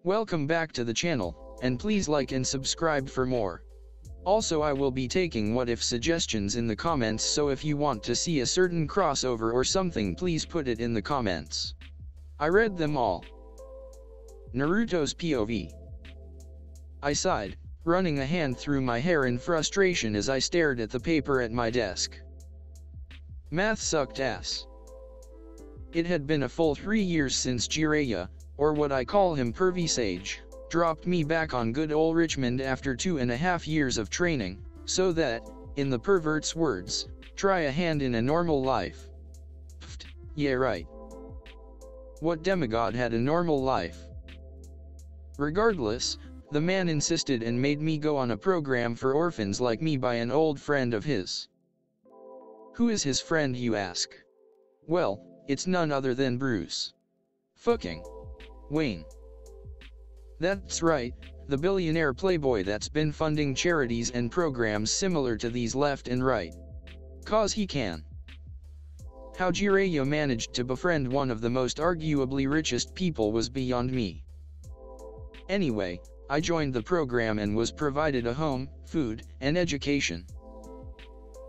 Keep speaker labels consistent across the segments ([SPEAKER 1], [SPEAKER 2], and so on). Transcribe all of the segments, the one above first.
[SPEAKER 1] Welcome back to the channel, and please like and subscribe for more. Also, I will be taking what if suggestions in the comments, so if you want to see a certain crossover or something, please put it in the comments. I read them all. Naruto's POV. I sighed, running a hand through my hair in frustration as I stared at the paper at my desk. Math sucked ass. It had been a full 3 years since Jiraiya, or what I call him Percy Sage, dropped me back on good ol' Richmond after 2.5 years of training, so that, in the pervert's words, try a hand in a normal life. Pfft, yeah right. What demigod had a normal life? Regardless, the man insisted and made me go on a program for orphans like me by an old friend of his. Who is his friend, you ask? Well, it's none other than Bruce fucking Wayne. That's right, the billionaire playboy that's been funding charities and programs similar to these left and right. 'Cause he can. How Jiraiya managed to befriend one of the most arguably richest people was beyond me. Anyway, I joined the program and was provided a home, food, and education.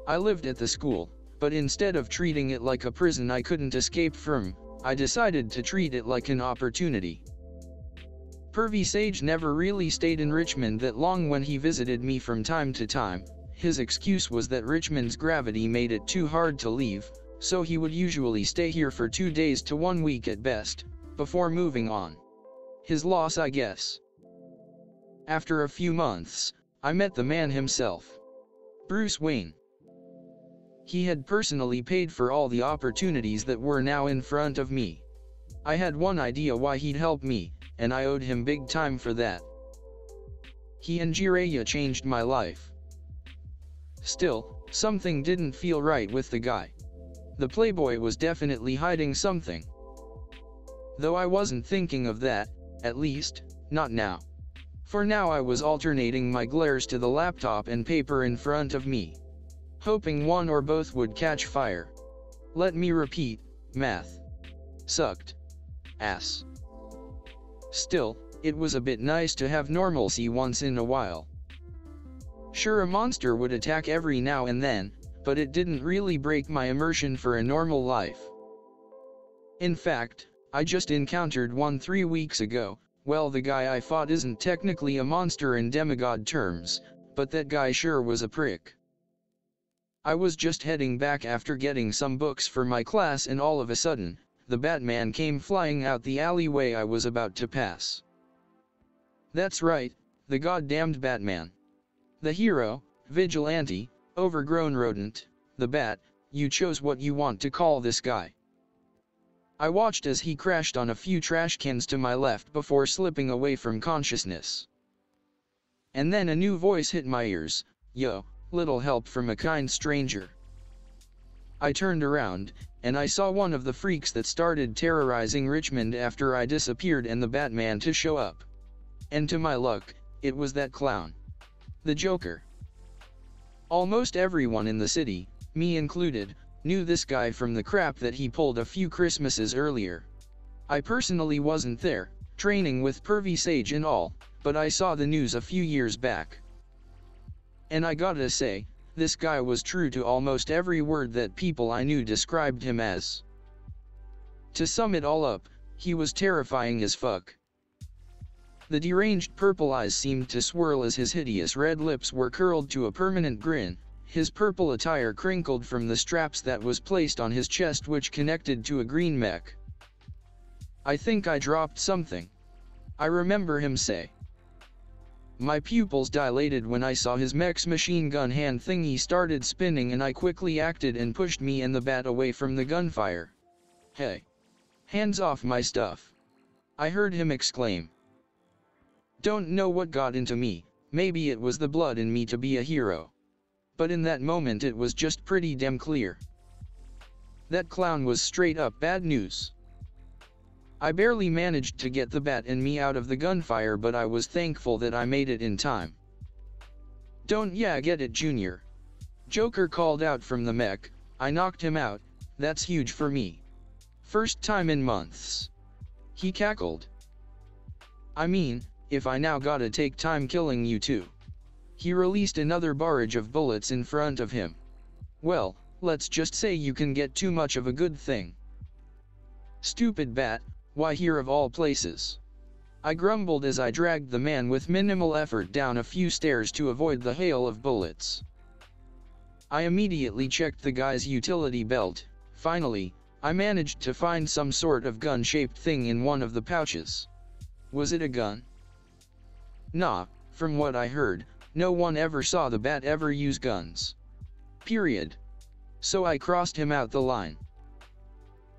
[SPEAKER 1] I lived at the school, but instead of treating it like a prison I couldn't escape from, I decided to treat it like an opportunity. Percy Sage never really stayed in Richmond that long. When he visited me from time to time, his excuse was that Richmond's gravity made it too hard to leave, so he would usually stay here for 2 days to 1 week at best, before moving on. His loss, I guess. After a few months, I met the man himself. Bruce Wayne. He had personally paid for all the opportunities that were now in front of me. I had one idea why he'd help me, and I owed him big time for that. He and Jiraiya changed my life. Still, something didn't feel right with the guy. The playboy was definitely hiding something. Though I wasn't thinking of that, at least, not now. For now I was alternating my glares to the laptop and paper in front of me, hoping one or both would catch fire. Let me repeat, math sucked ass. Still, it was a bit nice to have normalcy once in a while. Sure, a monster would attack every now and then, but it didn't really break my immersion for a normal life. In fact, I just encountered one 3 weeks ago. Well, the guy I fought isn't technically a monster in demigod terms, but that guy sure was a prick. I was just heading back after getting some books for my class, and all of a sudden, the Batman came flying out the alleyway I was about to pass. That's right, the goddamned Batman. The hero, vigilante, overgrown rodent, the Bat, you chose what you want to call this guy. I watched as he crashed on a few trash cans to my left before slipping away from consciousness. And then a new voice hit my ears, "Yo, little help from a kind stranger." I turned around, and I saw one of the freaks that started terrorizing Richmond after I disappeared and the Batman to show up. And to my luck, it was that clown. The Joker. Almost everyone in the city, me included, knew this guy from the crap that he pulled a few Christmases earlier. I personally wasn't there, training with Percy Sage and all, but I saw the news a few years back. And I gotta say, this guy was true to almost every word that people I knew described him as. To sum it all up, he was terrifying as fuck. The deranged purple eyes seemed to swirl as his hideous red lips were curled to a permanent grin. His purple attire crinkled from the straps that was placed on his chest, which connected to a green mech. "I think I dropped something," I remember him say. My pupils dilated when I saw his mech's machine gun hand thingy started spinning, and I quickly acted and pushed me and the Bat away from the gunfire. "Hey! Hands off my stuff!" I heard him exclaim. Don't know what got into me, maybe it was the blood in me to be a hero. But in that moment it was just pretty damn clear. That clown was straight up bad news. I barely managed to get the Bat and me out of the gunfire, but I was thankful that I made it in time. "Don't ya get it, Junior?" Joker called out from the mech. "I knocked him out, that's huge for me. First time in months." He cackled. I mean, if I now gotta take time killing you too. He released another barrage of bullets in front of him. Well, let's just say you can get too much of a good thing. Stupid bat, why here of all places? I grumbled as I dragged the man with minimal effort down a few stairs to avoid the hail of bullets. I immediately checked the guy's utility belt. Finally, I managed to find some sort of gun-shaped thing in one of the pouches. Was it a gun? Nah, from what I heard, no one ever saw the bat ever use guns. Period. So I crossed him out the line.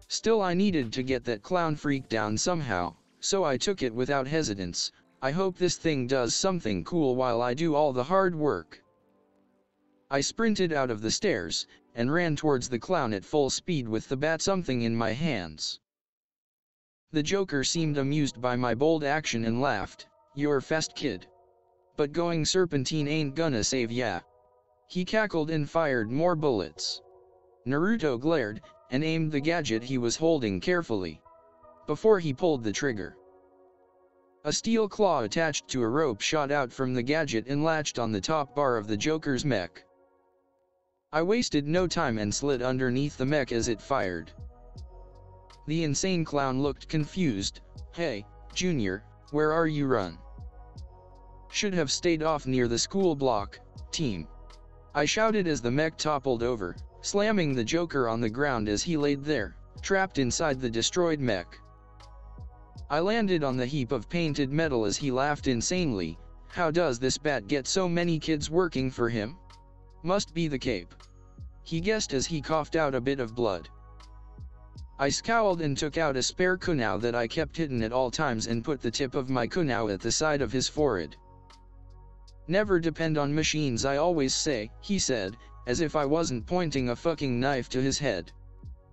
[SPEAKER 1] Still, I needed to get that clown freak down somehow, so I took it without hesitance. I hope this thing does something cool while I do all the hard work. I sprinted out of the stairs, and ran towards the clown at full speed with the bat something in my hands. The Joker seemed amused by my bold action and laughed, "You're fast, kid. But going serpentine ain't gonna save ya." He cackled and fired more bullets. Naruto glared, and aimed the gadget he was holding carefully. Before he pulled the trigger, a steel claw attached to a rope shot out from the gadget and latched on the top bar of the Joker's mech. I wasted no time and slid underneath the mech as it fired. The insane clown looked confused. "Hey, Junior, where are you run? Should have stayed off near the school block, team," I shouted as the mech toppled over, slamming the Joker on the ground as he laid there, trapped inside the destroyed mech. I landed on the heap of painted metal as he laughed insanely. "How does this bat get so many kids working for him? Must be the cape," he guessed as he coughed out a bit of blood. I scowled and took out a spare kunai that I kept hidden at all times and put the tip of my kunai at the side of his forehead. "Never depend on machines, I always say," he said, as if I wasn't pointing a fucking knife to his head.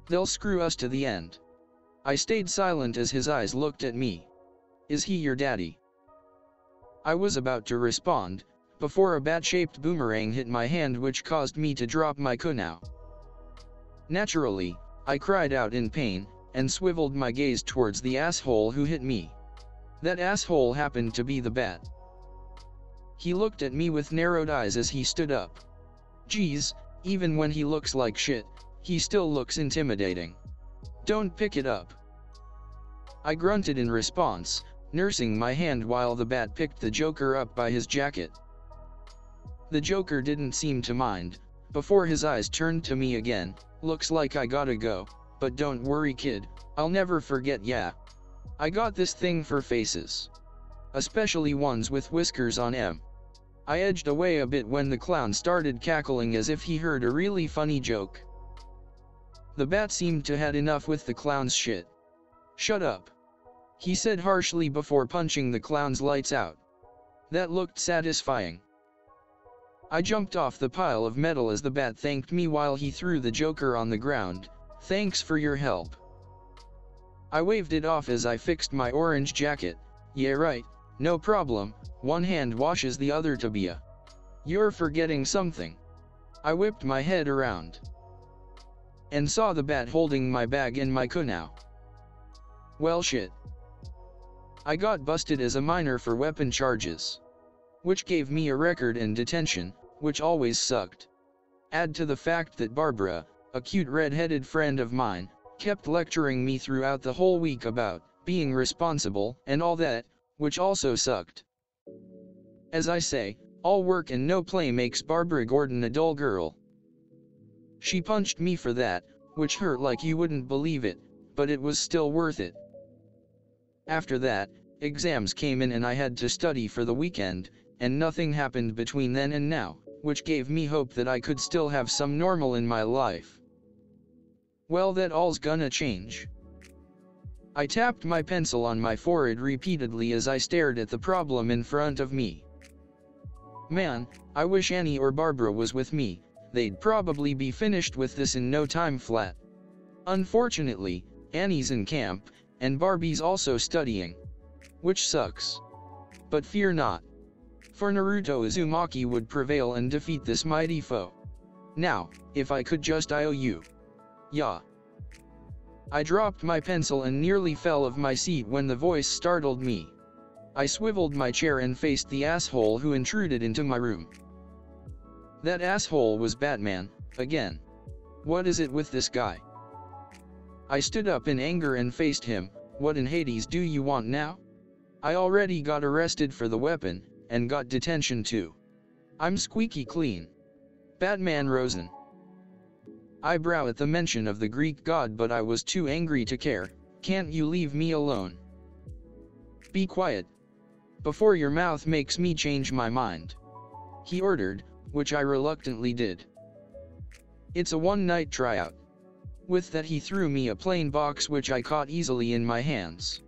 [SPEAKER 1] "They'll screw us to the end." I stayed silent as his eyes looked at me. "Is he your daddy?" I was about to respond, before a bat-shaped boomerang hit my hand, which caused me to drop my kunai. Naturally, I cried out in pain, and swiveled my gaze towards the asshole who hit me. That asshole happened to be the bat. He looked at me with narrowed eyes as he stood up. Geez, even when he looks like shit, he still looks intimidating. "Don't pick it up." I grunted in response, nursing my hand while the bat picked the Joker up by his jacket. The Joker didn't seem to mind, before his eyes turned to me again. "Looks like I gotta go, but don't worry, kid, I'll never forget ya. I got this thing for faces. Especially ones with whiskers on 'em." I edged away a bit when the clown started cackling as if he heard a really funny joke. The bat seemed to had enough with the clown's shit. "Shut up," he said harshly before punching the clown's lights out. That looked satisfying. I jumped off the pile of metal as the bat thanked me while he threw the Joker on the ground. "Thanks for your help." I waved it off as I fixed my orange jacket. "Yeah right, no problem, one hand washes the other, Tabia. You're forgetting something." I whipped my head around and saw the bat holding my bag and my kunai. Well shit. I got busted as a minor for weapon charges, which gave me a record in detention, which always sucked. Add to the fact that Barbara, a cute red-headed friend of mine, kept lecturing me throughout the whole week about being responsible and all that, which also sucked. As I say, all work and no play makes Barbara Gordon a dull girl. She punched me for that, which hurt like you wouldn't believe it, but it was still worth it. After that, exams came in and I had to study for the weekend, and nothing happened between then and now, which gave me hope that I could still have some normal in my life. Well, that all's gonna change. I tapped my pencil on my forehead repeatedly as I stared at the problem in front of me. Man, I wish Annie or Barbara was with me, they'd probably be finished with this in no time flat. Unfortunately, Annie's in camp, and Barbie's also studying. Which sucks. But fear not. For Naruto Uzumaki would prevail and defeat this mighty foe. Now, if I could just IOU. Yeah. I dropped my pencil and nearly fell off my seat when the voice startled me. I swiveled my chair and faced the asshole who intruded into my room. That asshole was Batman, again. What is it with this guy? I stood up in anger and faced him. What in Hades do you want now? I already got arrested for the weapon, and got detention too. I'm squeaky clean. Batman Rosen. Eyebrow at the mention of the Greek god, but I was too angry to care. Can't you leave me alone? Be quiet. Before your mouth makes me change my mind. He ordered, which I reluctantly did. It's a one-night tryout. With that he threw me a plain box which I caught easily in my hands.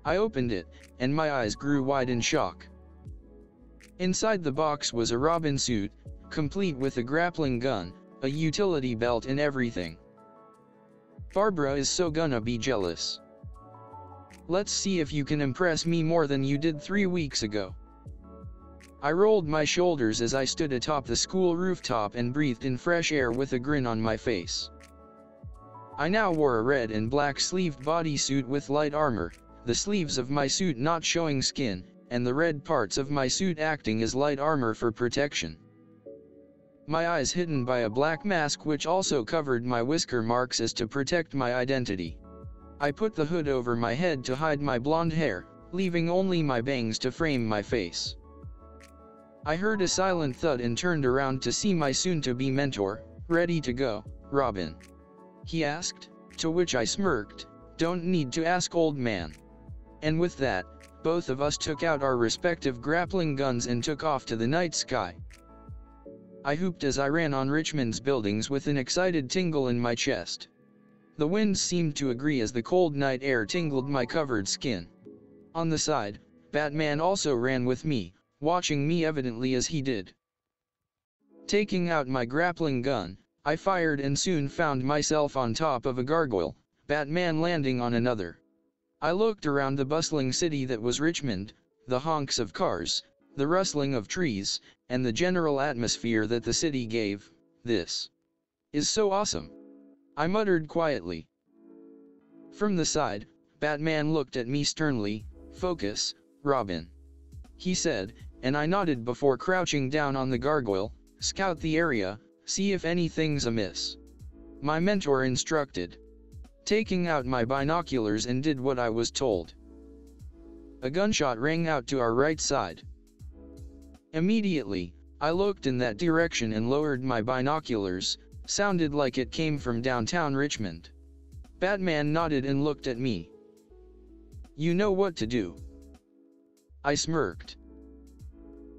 [SPEAKER 1] I opened it, and my eyes grew wide in shock. Inside the box was a Robin suit, complete with a grappling gun, a utility belt and everything. Barbara is so gonna be jealous. Let's see if you can impress me more than you did 3 weeks ago. I rolled my shoulders as I stood atop the school rooftop and breathed in fresh air with a grin on my face. I now wore a red and black sleeved bodysuit with light armor, the sleeves of my suit not showing skin, and the red parts of my suit acting as light armor for protection. My eyes hidden by a black mask which also covered my whisker marks as to protect my identity. I put the hood over my head to hide my blonde hair, leaving only my bangs to frame my face. I heard a silent thud and turned around to see my soon-to-be mentor. Ready to go, Robin? He asked, to which I smirked. Don't need to ask, old man. And with that, both of us took out our respective grappling guns and took off to the night sky. I hooped as I ran on Richmond's buildings with an excited tingle in my chest. The winds seemed to agree as the cold night air tingled my covered skin. On the side, Batman also ran with me, watching me evidently as he did. Taking out my grappling gun, I fired and soon found myself on top of a gargoyle, Batman landing on another. I looked around the bustling city that was Richmond, the honks of cars, the rustling of trees, and the general atmosphere that the city gave. This is so awesome, I muttered quietly. From the side, Batman looked at me sternly. Focus, Robin, he said, and I nodded before crouching down on the gargoyle. Scout the area, see if anything's amiss, my mentor instructed. Taking out my binoculars and did what I was told. A gunshot rang out to our right side. Immediately, I looked in that direction and lowered my binoculars. Sounded like it came from downtown Richmond. Batman nodded and looked at me. You know what to do. I smirked.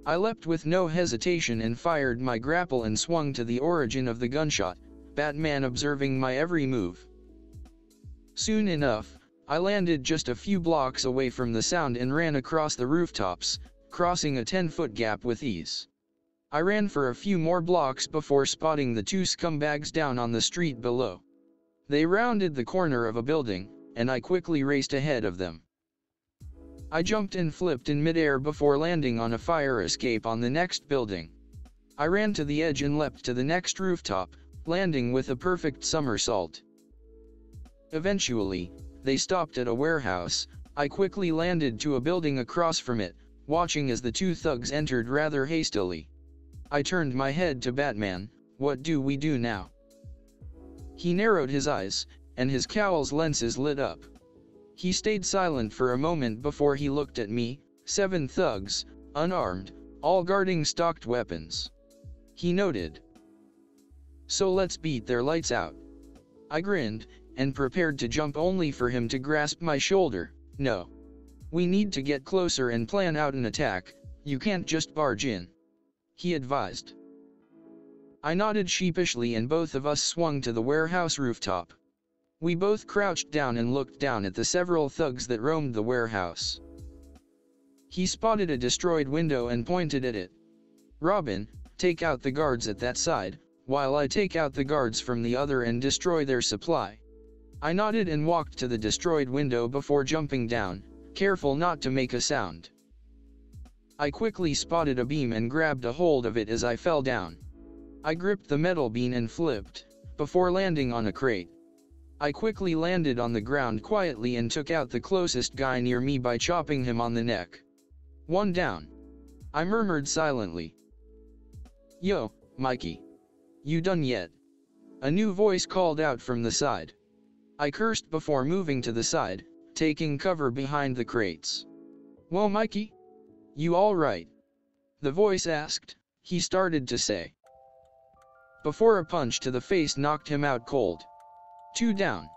[SPEAKER 1] I leapt with no hesitation and fired my grapple and swung to the origin of the gunshot, Batman observing my every move. Soon enough, I landed just a few blocks away from the sound and ran across the rooftops, crossing a 10-foot gap with ease. I ran for a few more blocks before spotting the two scumbags down on the street below. They rounded the corner of a building, and I quickly raced ahead of them. I jumped and flipped in midair before landing on a fire escape on the next building. I ran to the edge and leapt to the next rooftop, landing with a perfect somersault. Eventually, they stopped at a warehouse. I quickly landed to a building across from it, watching as the two thugs entered rather hastily. I turned my head to Batman. What do we do now? He narrowed his eyes, and his cowl's lenses lit up. He stayed silent for a moment before he looked at me. 7 thugs, unarmed, all guarding stocked weapons. He noted. So let's beat their lights out. I grinned, and prepared to jump only for him to grasp my shoulder. No. We need to get closer and plan out an attack. You can't just barge in, he advised. I nodded sheepishly and both of us swung to the warehouse rooftop. We both crouched down and looked down at the several thugs that roamed the warehouse. He spotted a destroyed window and pointed at it. Robin, take out the guards at that side, while I take out the guards from the other and destroy their supply. I nodded and walked to the destroyed window before jumping down, careful not to make a sound. I quickly spotted a beam and grabbed a hold of it as I fell down. I gripped the metal beam and flipped, before landing on a crate. I quickly landed on the ground quietly and took out the closest guy near me by chopping him on the neck. One down. I murmured silently. Yo, Mikey. You done yet? A new voice called out from the side. I cursed before moving to the side, taking cover behind the crates. Well, Mikey? You alright? The voice asked. He started to say. Before a punch to the face knocked him out cold. 2 down.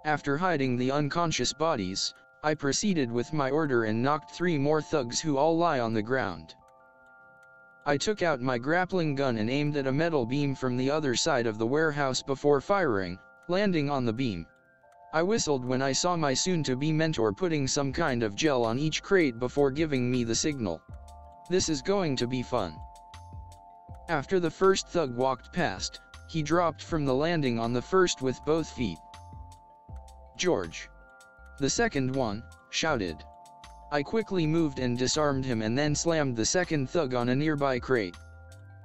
[SPEAKER 1] After hiding the unconscious bodies, I proceeded with my order and knocked 3 more thugs who all lie on the ground. I took out my grappling gun and aimed at a metal beam from the other side of the warehouse before firing, landing on the beam. I whistled when I saw my soon-to-be mentor putting some kind of gel on each crate before giving me the signal. This is going to be fun. After the first thug walked past, he dropped from the landing on the first with both feet. George. The second one shouted. I quickly moved and disarmed him and then slammed the second thug on a nearby crate.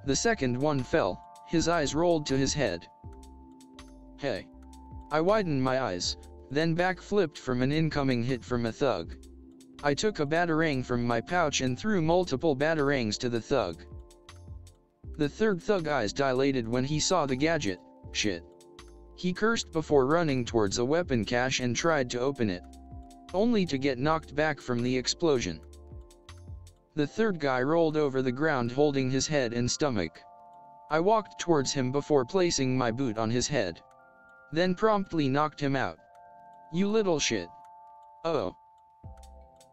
[SPEAKER 1] The second one fell, his eyes rolled to his head. Hey. I widened my eyes, then backflipped from an incoming hit from a thug. I took a batarang from my pouch and threw multiple batarangs to the thug. The third thug eyes dilated when he saw the gadget. Shit. He cursed before running towards a weapon cache and tried to open it, only to get knocked back from the explosion. The third guy rolled over the ground holding his head and stomach. I walked towards him before placing my boot on his head. Then promptly knocked him out. You little shit. Oh.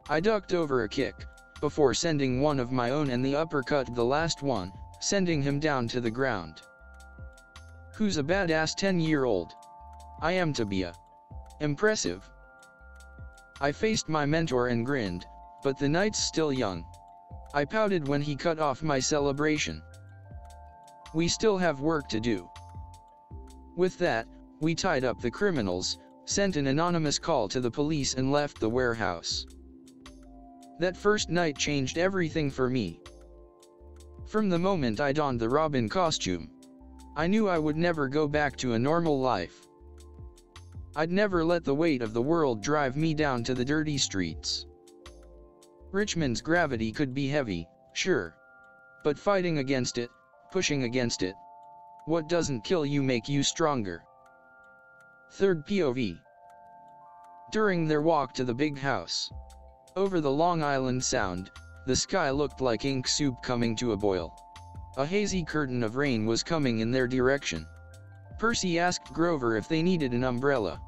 [SPEAKER 1] I ducked over a kick, before sending one of my own and the uppercut the last one, sending him down to the ground. Who's a badass 10-year-old? I am to be a. Impressive. I faced my mentor and grinned, but the night's still young. I pouted when he cut off my celebration. We still have work to do. With that, we tied up the criminals, sent an anonymous call to the police and left the warehouse. That first night changed everything for me. From the moment I donned the Robin costume, I knew I would never go back to a normal life. I'd never let the weight of the world drive me down to the dirty streets. Richmond's gravity could be heavy, sure. But fighting against it, pushing against it. What doesn't kill you make you stronger. Third POV. During their walk to the big house. Over the Long Island Sound, the sky looked like ink soup coming to a boil. A hazy curtain of rain was coming in their direction. Percy asked Grover if they needed an umbrella.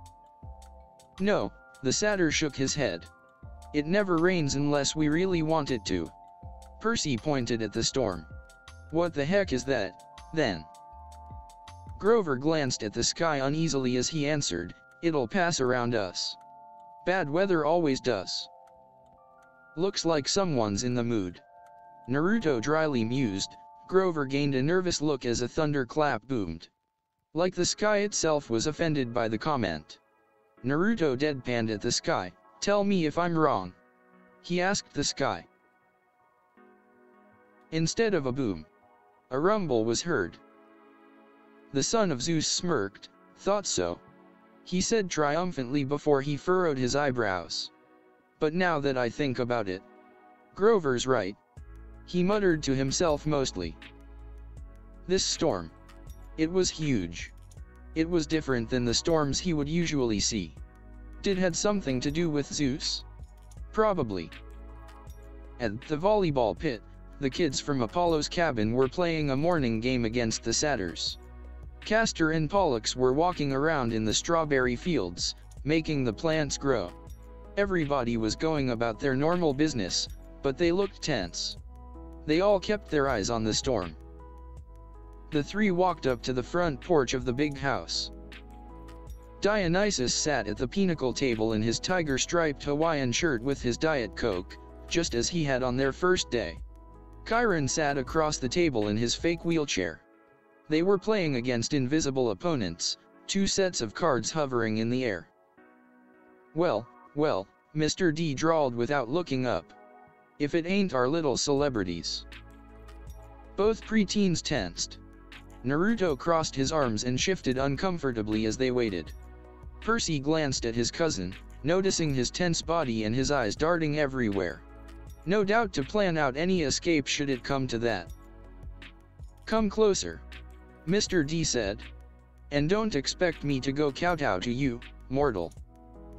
[SPEAKER 1] No, the satyr shook his head. It never rains unless we really want it to. Percy pointed at the storm. What the heck is that, then? Grover glanced at the sky uneasily as he answered, it'll pass around us. Bad weather always does. Looks like someone's in the mood. Naruto dryly mused. Grover gained a nervous look as a thunderclap boomed. Like the sky itself was offended by the comment. Naruto deadpanned at the sky. Tell me if I'm wrong. He asked the sky. Instead of a boom, a rumble was heard. The son of Zeus smirked. Thought so. He said triumphantly before he furrowed his eyebrows. But now that I think about it, Grover's right. He muttered to himself mostly. This storm. It was huge. It was different than the storms he would usually see. It had something to do with Zeus? Probably. At the volleyball pit, the kids from Apollo's cabin were playing a morning game against the Satyrs. Castor and Pollux were walking around in the strawberry fields, making the plants grow. Everybody was going about their normal business, but they looked tense. They all kept their eyes on the storm. The three walked up to the front porch of the big house. Dionysus sat at the pinnacle table in his tiger-striped Hawaiian shirt with his Diet Coke, just as he had on their first day. Chiron sat across the table in his fake wheelchair. They were playing against invisible opponents, 2 sets of cards hovering in the air. Well, Mr. D drawled without looking up. If it ain't our little celebrities. Both preteens tensed. Naruto crossed his arms and shifted uncomfortably as they waited. Percy glanced at his cousin, noticing his tense body and his eyes darting everywhere. No doubt to plan out any escape should it come to that. Come closer, Mr. D said. And don't expect me to go kowtow to you, mortal.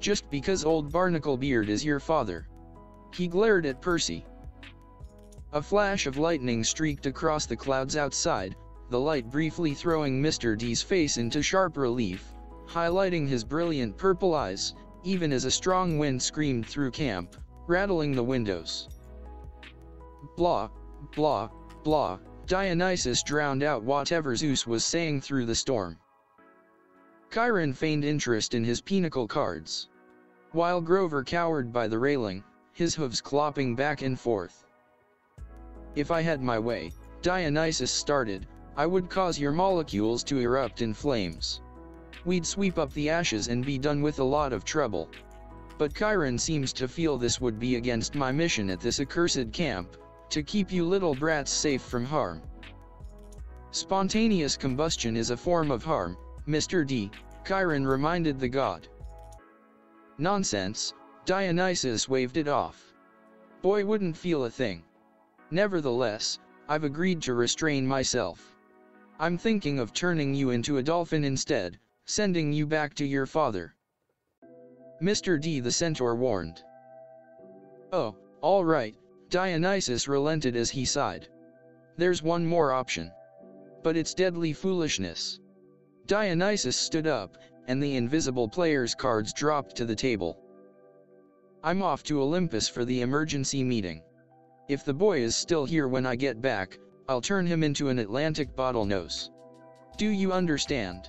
[SPEAKER 1] Just because old Barnacle-Beard is your father. He glared at Percy. A flash of lightning streaked across the clouds outside, the light briefly throwing Mr. D's face into sharp relief, highlighting his brilliant purple eyes, even as a strong wind screamed through camp, rattling the windows. Blah, blah, blah, Dionysus drowned out whatever Zeus was saying through the storm. Chiron feigned interest in his pinnacle cards, while Grover cowered by the railing, his hooves clopping back and forth. If I had my way, Dionysus started, I would cause your molecules to erupt in flames. We'd sweep up the ashes and be done with a lot of trouble. But Chiron seems to feel this would be against my mission at this accursed camp, to keep you little brats safe from harm. Spontaneous combustion is a form of harm, Mr. D, Chiron reminded the god. Nonsense, Dionysus waved it off. Boy wouldn't feel a thing. Nevertheless, I've agreed to restrain myself. I'm thinking of turning you into a dolphin instead, sending you back to your father. Mr. D the centaur warned. Oh, all right, Dionysus relented as he sighed. There's one more option. But it's deadly foolishness. Dionysus stood up, and the invisible player's cards dropped to the table. I'm off to Olympus for the emergency meeting. If the boy is still here when I get back, I'll turn him into an Atlantic bottlenose. Do you understand?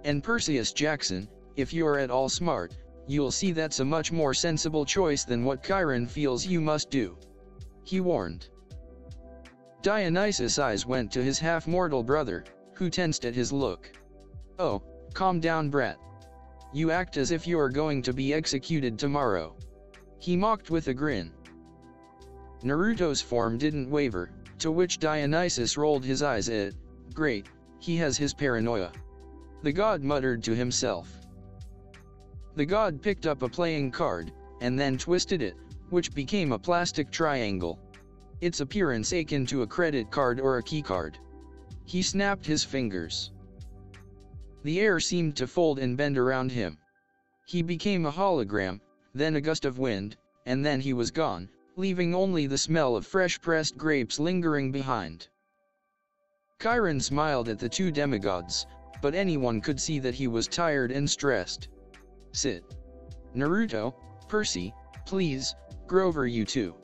[SPEAKER 1] And Perseus Jackson, if you're at all smart, you'll see that's a much more sensible choice than what Chiron feels you must do. He warned. Dionysus' eyes went to his half-mortal brother, who tensed at his look. Oh, calm down, brat. You act as if you're going to be executed tomorrow. He mocked with a grin. Naruto's form didn't waver, to which Dionysus rolled his eyes at, great, he has his paranoia. The god muttered to himself. The god picked up a playing card, and then twisted it, which became a plastic triangle. Its appearance akin to a credit card or a key card. He snapped his fingers. The air seemed to fold and bend around him. He became a hologram, then a gust of wind, and then he was gone, leaving only the smell of fresh pressed grapes lingering behind. Chiron smiled at the two demigods, but anyone could see that he was tired and stressed. Sit. Naruto, Percy, please, Grover, you too.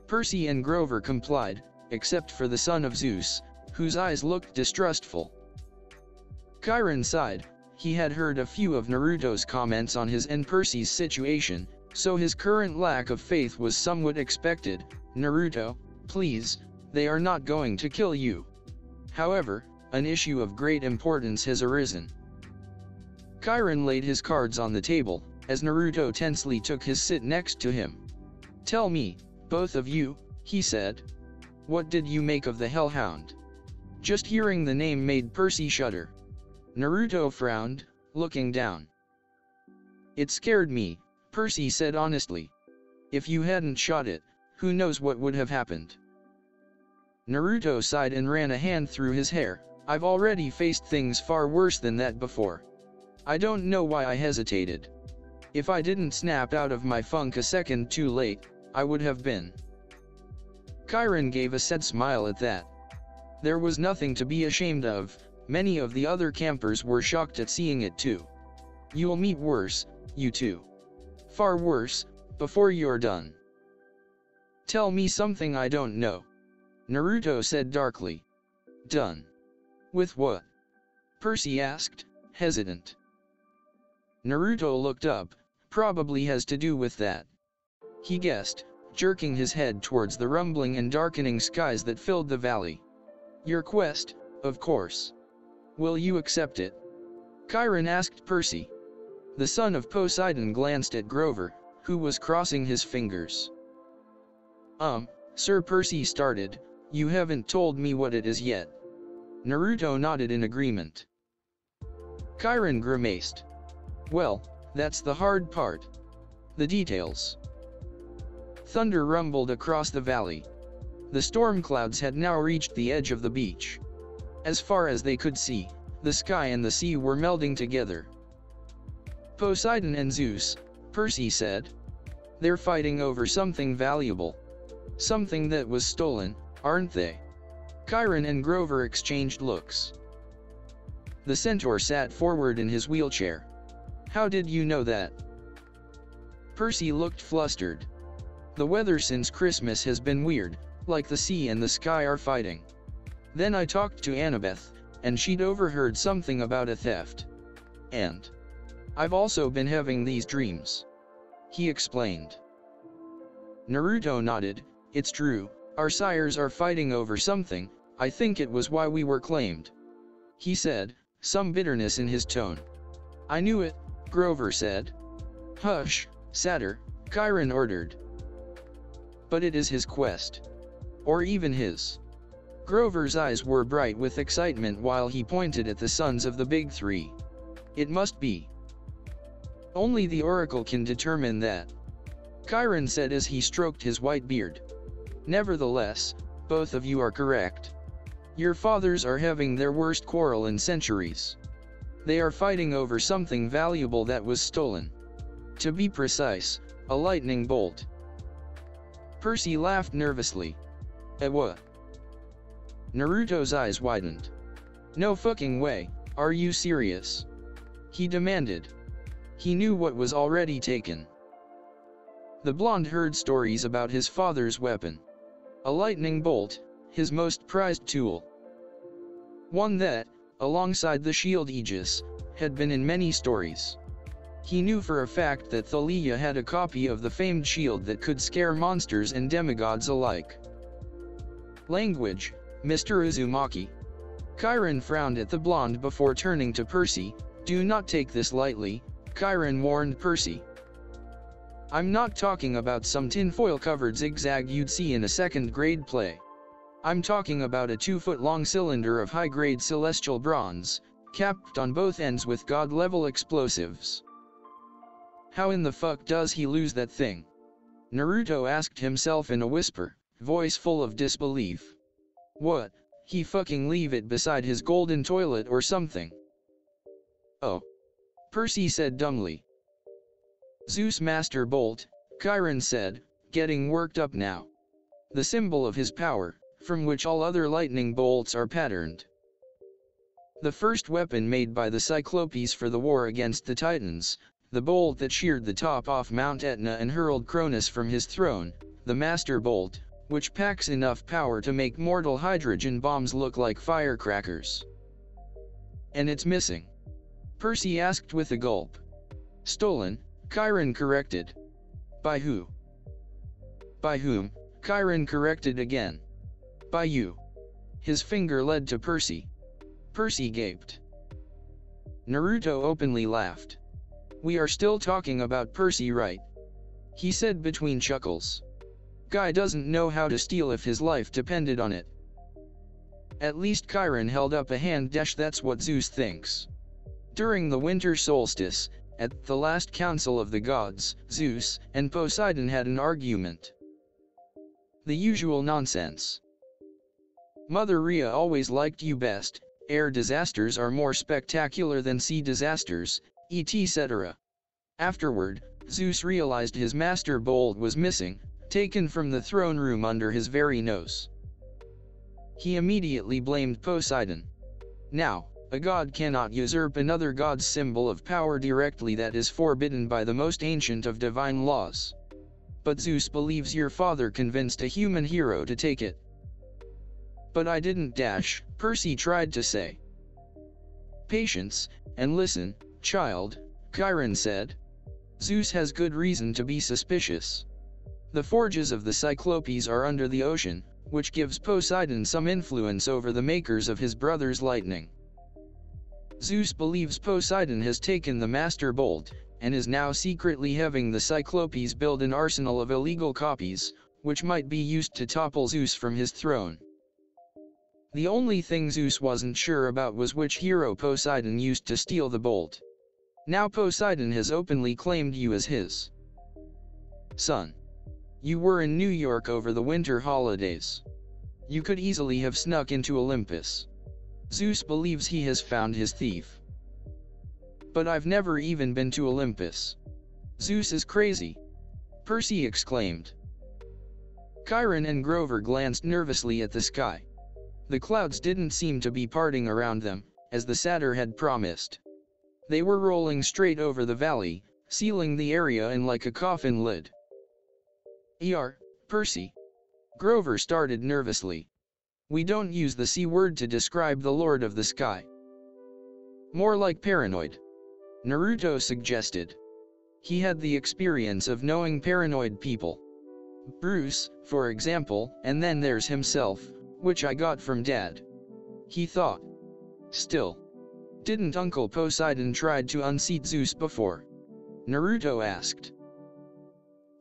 [SPEAKER 1] Percy and Grover complied, except for the son of Zeus, whose eyes looked distrustful. Chiron sighed. He had heard a few of Naruto's comments on his and Percy's situation, so his current lack of faith was somewhat expected. Naruto, please, they are not going to kill you. However, an issue of great importance has arisen. Chiron laid his cards on the table, as Naruto tensely took his seat next to him. Tell me, both of you, he said. What did you make of the Hellhound? Just hearing the name made Percy shudder. Naruto frowned, looking down. It scared me, Percy said honestly. If you hadn't shot it, who knows what would have happened. Naruto sighed and ran a hand through his hair. I've already faced things far worse than that before. I don't know why I hesitated. If I didn't snap out of my funk a second too late, I would have been. Chiron gave a sad smile at that. There was nothing to be ashamed of. Many of the other campers were shocked at seeing it too. You'll meet worse, you two. Far worse, before you're done. Tell me something I don't know. Naruto said darkly. Done. With what? Percy asked, hesitant. Naruto looked up, probably has to do with that. He guessed, jerking his head towards the rumbling and darkening skies that filled the valley. Your quest, of course. Will you accept it? Chiron asked Percy. The son of Poseidon glanced at Grover, who was crossing his fingers. Sir Percy started, you haven't told me what it is yet. Naruto nodded in agreement. Chiron grimaced. Well, that's the hard part. The details. Thunder rumbled across the valley. The storm clouds had now reached the edge of the beach. As far as they could see, the sky and the sea were melding together. Poseidon and Zeus, Percy said. They're fighting over something valuable. Something that was stolen, aren't they? Chiron and Grover exchanged looks. The centaur sat forward in his wheelchair. How did you know that? Percy looked flustered. The weather since Christmas has been weird, like the sea and the sky are fighting. Then I talked to Annabeth, and she'd overheard something about a theft. And I've also been having these dreams. He explained. Naruto nodded. It's true, our sires are fighting over something. I think it was why we were claimed. He said, some bitterness in his tone. I knew it, Grover said. Hush, Satyr, Chiron ordered. But it is his quest. Or even his. Grover's eyes were bright with excitement while he pointed at the sons of the Big Three. It must be. Only the Oracle can determine that. Chiron said as he stroked his white beard. Nevertheless, both of you are correct. Your fathers are having their worst quarrel in centuries. They are fighting over something valuable that was stolen. To be precise, a lightning bolt. Percy laughed nervously. What? Naruto's eyes widened. No fucking way, are you serious? He demanded. He knew what was already taken. The blonde heard stories about his father's weapon. A lightning bolt, his most prized tool. One that, alongside the shield Aegis, had been in many stories. He knew for a fact that Thalia had a copy of the famed shield that could scare monsters and demigods alike. Language, Mr. Uzumaki. Chiron frowned at the blonde before turning to Percy. Do not take this lightly, Chiron warned Percy. I'm not talking about some tinfoil-covered zigzag you'd see in a second-grade play. I'm talking about a 2-foot-long cylinder of high-grade celestial bronze, capped on both ends with god-level explosives. How in the fuck does he lose that thing? Naruto asked himself in a whisper, voice full of disbelief. What, he fucking leave it beside his golden toilet or something? Oh. Percy said dumbly. Zeus Master Bolt, Chiron said, getting worked up now. The symbol of his power, from which all other lightning bolts are patterned. The first weapon made by the Cyclopes for the war against the Titans, the bolt that sheared the top off Mount Etna and hurled Cronus from his throne, the Master Bolt, which packs enough power to make mortal hydrogen bombs look like firecrackers. And it's missing. Percy asked with a gulp. Stolen, Chiron corrected. By who? By whom? Chiron corrected again. By you. His finger led to Percy. Percy gaped. Naruto openly laughed. We are still talking about Percy, right? He said between chuckles. Guy doesn't know how to steal if his life depended on it. At least Chiron held up a hand. That's what Zeus thinks. During the winter solstice, at the last council of the gods, Zeus and Poseidon had an argument. The usual nonsense. Mother Rhea always liked you best, air disasters are more spectacular than sea disasters, etc. Afterward, Zeus realized his master bolt was missing, taken from the throne room under his very nose. He immediately blamed Poseidon. Now, a god cannot usurp another god's symbol of power directly. That is forbidden by the most ancient of divine laws. But Zeus believes your father convinced a human hero to take it. But I didn't. Percy tried to say. Patience, and listen, child, Chiron said. Zeus has good reason to be suspicious. The forges of the Cyclopes are under the ocean, which gives Poseidon some influence over the makers of his brother's lightning. Zeus believes Poseidon has taken the Master Bolt, and is now secretly having the Cyclopes build an arsenal of illegal copies, which might be used to topple Zeus from his throne. The only thing Zeus wasn't sure about was which hero Poseidon used to steal the bolt. Now Poseidon has openly claimed you as his son. You were in New York over the winter holidays. You could easily have snuck into Olympus. Zeus believes he has found his thief. But I've never even been to Olympus. Zeus is crazy, Percy exclaimed. Chiron and Grover glanced nervously at the sky. The clouds didn't seem to be parting around them, as the satyr had promised. They were rolling straight over the valley, sealing the area in like a coffin lid. Percy. Grover started nervously. We don't use the C word to describe the Lord of the Sky. More like paranoid. Naruto suggested. He had the experience of knowing paranoid people. Bruce, for example, and then there's himself, which I got from Dad. He thought. Still. Didn't Uncle Poseidon tried to unseat Zeus before? Naruto asked.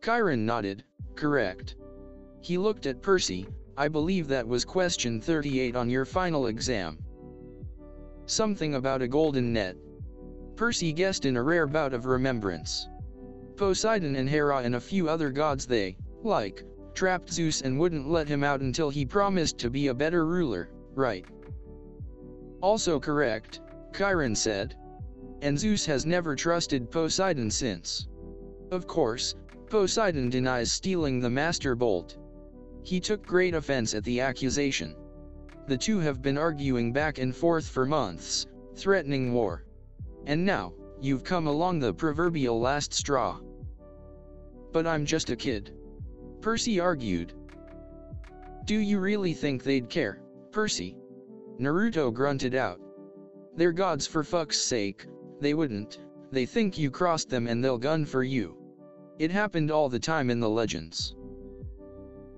[SPEAKER 1] Chiron nodded, correct. He looked at Percy. I believe that was question 38 on your final exam. Something about a golden net. Percy guessed in a rare bout of remembrance. Poseidon and Hera and a few other gods trapped Zeus and wouldn't let him out until he promised to be a better ruler, right? Also correct, Chiron said. And Zeus has never trusted Poseidon since. Of course, Poseidon denies stealing the Master Bolt. He took great offense at the accusation. The two have been arguing back and forth for months, threatening war. And now, you've come along the proverbial last straw. But I'm just a kid. Percy argued. Do you really think they'd care, Percy? Naruto grunted out. They're gods for fuck's sake, they wouldn't. They think you crossed them and they'll gun for you. It happened all the time in the legends.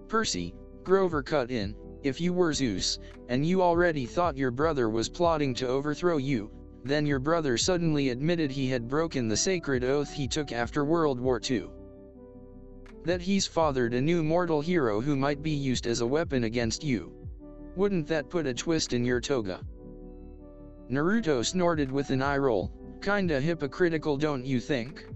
[SPEAKER 1] Percy, Grover cut in, if you were Zeus, and you already thought your brother was plotting to overthrow you, then your brother suddenly admitted he had broken the sacred oath he took after World War II. That he's fathered a new mortal hero who might be used as a weapon against you. Wouldn't that put a twist in your toga? Naruto snorted with an eye roll, kinda hypocritical, don't you think?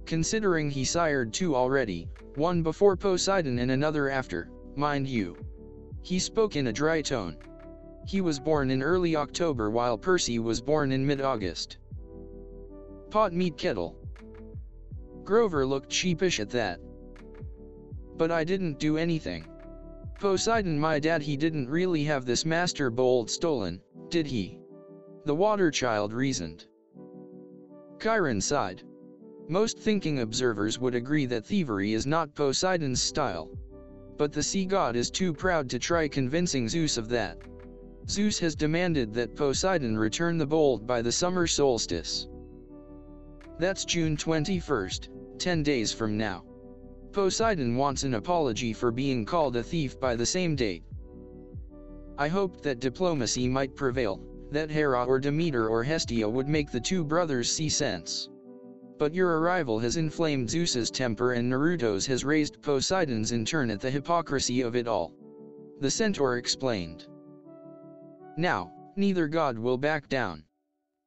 [SPEAKER 1] Considering he sired two already, one before Poseidon and another after, mind you. He spoke in a dry tone. He was born in early October while Percy was born in mid-August. Pot meet kettle. Grover looked sheepish at that. But I didn't do anything. Poseidon, my dad, he didn't really have this Master Bolt stolen, did he? The water child reasoned. Chiron sighed. Most thinking observers would agree that thievery is not Poseidon's style. But the sea god is too proud to try convincing Zeus of that. Zeus has demanded that Poseidon return the bolt by the summer solstice. That's June 21st, 10 days from now. Poseidon wants an apology for being called a thief by the same date. I hoped that diplomacy might prevail, that Hera or Demeter or Hestia would make the two brothers see sense. But your arrival has inflamed Zeus's temper and Naruto's has raised Poseidon's in turn at the hypocrisy of it all. The centaur explained. Now, neither god will back down.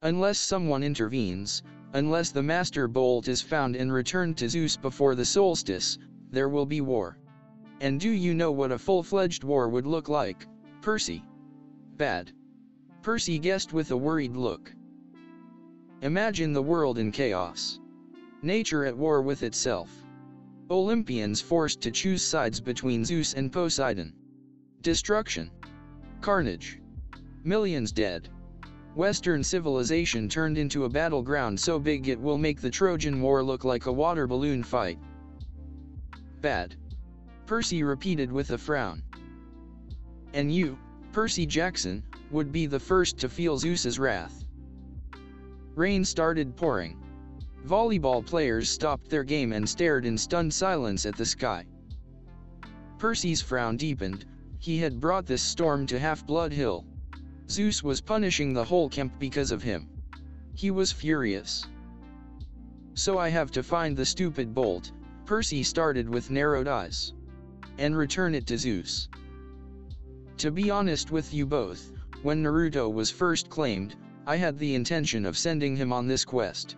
[SPEAKER 1] Unless someone intervenes, unless the Master Bolt is found and returned to Zeus before the solstice, there will be war. And do you know what a full-fledged war would look like, Percy? Bad. Percy guessed with a worried look. Imagine the world in chaos. Nature at war with itself. Olympians forced to choose sides between Zeus and Poseidon. Destruction. Carnage. Millions dead. Western civilization turned into a battleground so big it will make the Trojan War look like a water balloon fight. Bad. Percy repeated with a frown. And you, Percy Jackson, would be the first to feel Zeus's wrath. Rain started pouring. Volleyball players stopped their game and stared in stunned silence at the sky. Percy's frown deepened. He had brought this storm to Half-Blood Hill. Zeus was punishing the whole camp because of him. He was furious. So I have to find the stupid bolt, Percy started with narrowed eyes. And return it to Zeus. To be honest with you both, when Naruto was first claimed, I had the intention of sending him on this quest.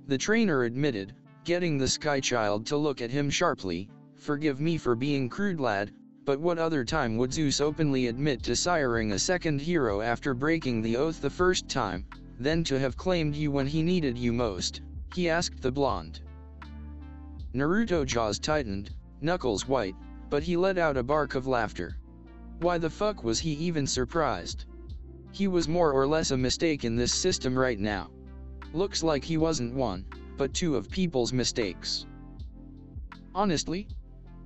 [SPEAKER 1] The trainer admitted, getting the Sky Child to look at him sharply. "Forgive me for being crude, lad, but what other time would Zeus openly admit to siring a second hero after breaking the oath the first time, then to have claimed you when he needed you most?" he asked the blonde. Naruto jaws tightened, knuckles white, but he let out a bark of laughter. Why the fuck was he even surprised? He was more or less a mistake in this system right now. Looks like he wasn't one, but two of people's mistakes. Honestly?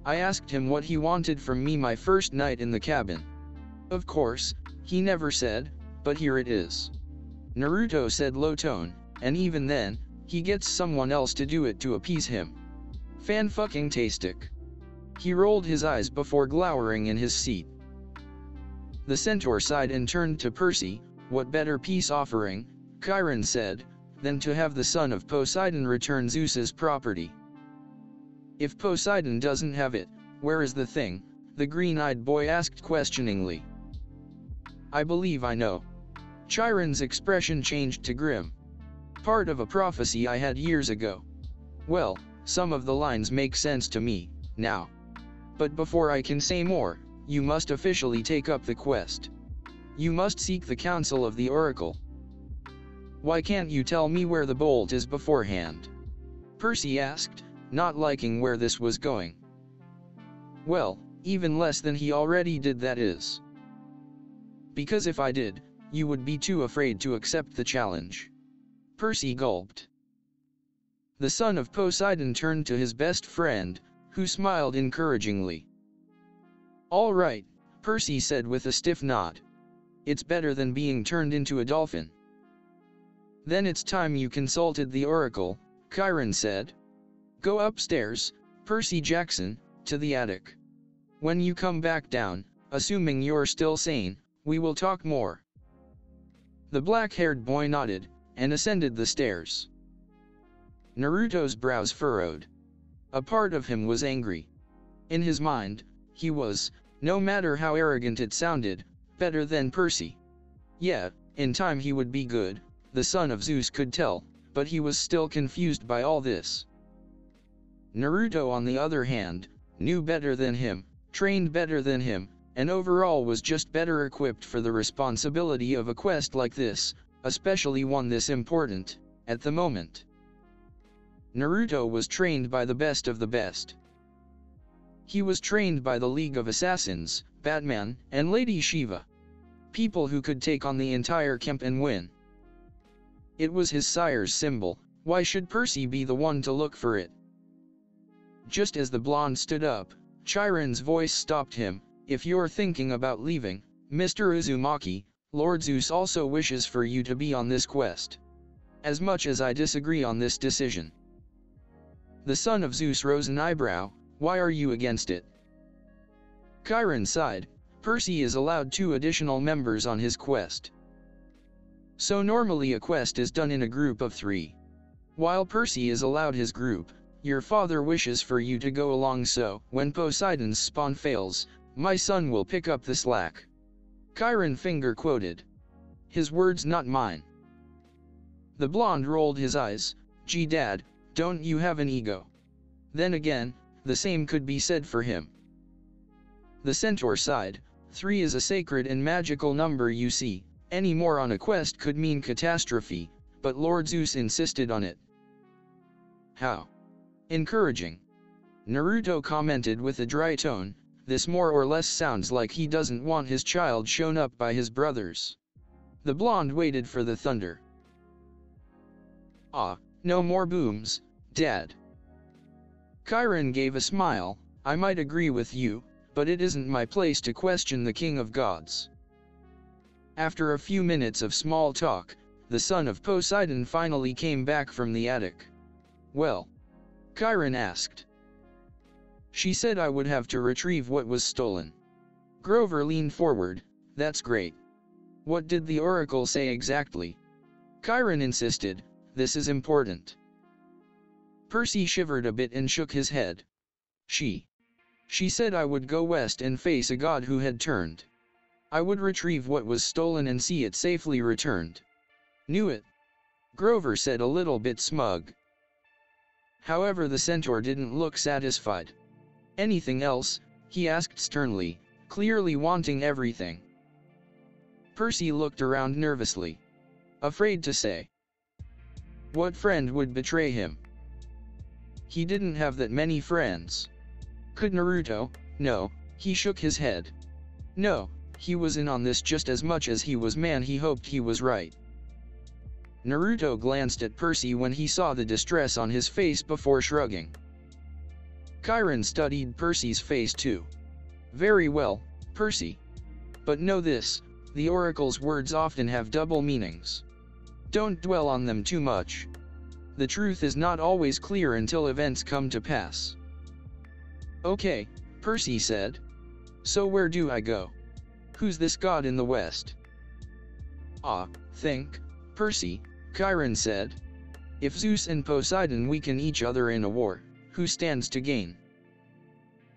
[SPEAKER 1] I asked him what he wanted from me my first night in the cabin. Of course, he never said, but here it is. Naruto said low tone, and even then, he gets someone else to do it to appease him. Fan-fucking-tastic. He rolled his eyes before glowering in his seat. The centaur sighed and turned to Percy. "What better peace offering," Chiron said, "than to have the son of Poseidon return Zeus's property?" "If Poseidon doesn't have it, where is the thing?" the green-eyed boy asked questioningly. "I believe I know." Chiron's expression changed to grim. "Part of a prophecy I had years ago. Well, some of the lines make sense to me, now. But before I can say more, you must officially take up the quest. You must seek the counsel of the oracle." "Why can't you tell me where the bolt is beforehand?" Percy asked, not liking where this was going. "Well, even less than he already did, that is. Because if I did, you would be too afraid to accept the challenge." Percy gulped. The son of Poseidon turned to his best friend, who smiled encouragingly. "All right," Percy said with a stiff nod. "It's better than being turned into a dolphin." "Then it's time you consulted the oracle," Chiron said. "Go upstairs, Percy Jackson, to the attic. When you come back down, assuming you're still sane, we will talk more." The black-haired boy nodded, and ascended the stairs. Naruto's brows furrowed. A part of him was angry. In his mind, he was, no matter how arrogant it sounded, better than Percy. Yeah, in time he would be good, the son of Zeus could tell, but he was still confused by all this. Naruto, on the other hand, knew better than him, trained better than him, and overall was just better equipped for the responsibility of a quest like this, especially one this important, at the moment. Naruto was trained by the best of the best. He was trained by the League of Assassins, Batman, and Lady Shiva. People who could take on the entire camp and win. It was his sire's symbol. Why should Percy be the one to look for it? Just as the blonde stood up, Chiron's voice stopped him. "If you're thinking about leaving, Mr. Uzumaki, Lord Zeus also wishes for you to be on this quest. As much as I disagree on this decision." The son of Zeus rose an eyebrow. "Why are you against it?" Chiron sighed. "Percy is allowed 2 additional members on his quest. So normally a quest is done in a group of 3. While Percy is allowed his group, your father wishes for you to go along, so when Poseidon's spawn fails, my son will pick up the slack." Chiron finger quoted. His words, not mine. The blonde rolled his eyes. "Gee, Dad, don't you have an ego?" Then again, the same could be said for him. The centaur sighed. 3 is a sacred and magical number, you see. Any more on a quest could mean catastrophe, but Lord Zeus insisted on it. "How encouraging," Naruto commented with a dry tone. "This more or less sounds like he doesn't want his child shown up by his brothers." The blonde waited for the thunder. "Ah, no more booms, Dad." Chiron gave a smile. "I might agree with you, but it isn't my place to question the king of gods." After a few minutes of small talk, the son of Poseidon finally came back from the attic. "Well?" Chiron asked. "She said I would have to retrieve what was stolen." Grover leaned forward. "That's great. What did the oracle say exactly?" Chiron insisted. "This is important." Percy shivered a bit and shook his head. She said I would go west and face a god who had turned. I would retrieve what was stolen and see it safely returned." "Knew it," Grover said, a little bit smug. However, the centaur didn't look satisfied. Anything else? He asked sternly, clearly wanting everything. Percy looked around nervously, afraid to say. What friend would betray him? He didn't have that many friends. Could Naruto? No, he shook his head. No, he was in on this just as much as he was man. He hoped he was right. Naruto glanced at Percy when he saw the distress on his face before shrugging. Chiron studied Percy's face too. Very well, Percy. But know this, the oracle's words often have double meanings. Don't dwell on them too much. The truth is not always clear until events come to pass. Okay, Percy said. So where do I go? Who's this god in the west? Think, Percy, Chiron said. If Zeus and Poseidon weaken each other in a war, who stands to gain?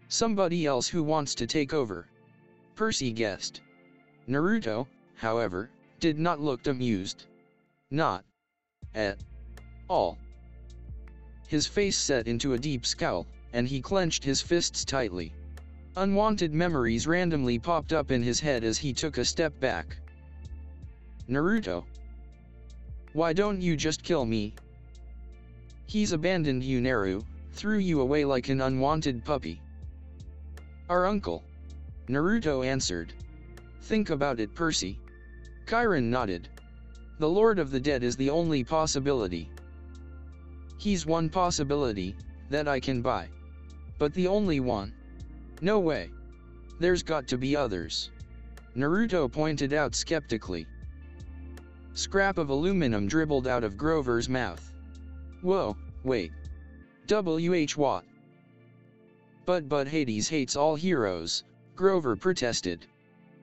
[SPEAKER 1] Somebody else who wants to take over, Percy guessed. Naruto, however, did not look amused. Not at all. His face set into a deep scowl, and he clenched his fists tightly. Unwanted memories randomly popped up in his head as he took a step back. Naruto. Why don't you just kill me? He's abandoned you, Naru, threw you away like an unwanted puppy. Our uncle. Naruto answered. Think about it, Percy. Chiron nodded. The Lord of the Dead is the only possibility. He's one possibility that I can buy. But the only one? No way. There's got to be others. Naruto pointed out skeptically. Scrap of aluminum dribbled out of Grover's mouth. Whoa, wait. What? But Hades hates all heroes, Grover protested.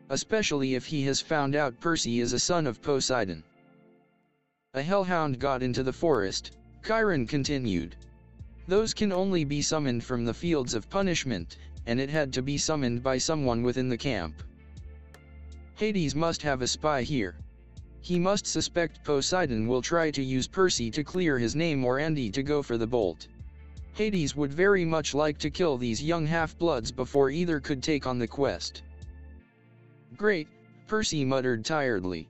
[SPEAKER 1] Especially if he has found out Percy is a son of Poseidon. A hellhound got into the forest, Chiron continued. Those can only be summoned from the fields of punishment, and it had to be summoned by someone within the camp. Hades must have a spy here. He must suspect Poseidon will try to use Percy to clear his name or Andy to go for the bolt. Hades would very much like to kill these young half-bloods before either could take on the quest. Great, Percy muttered tiredly.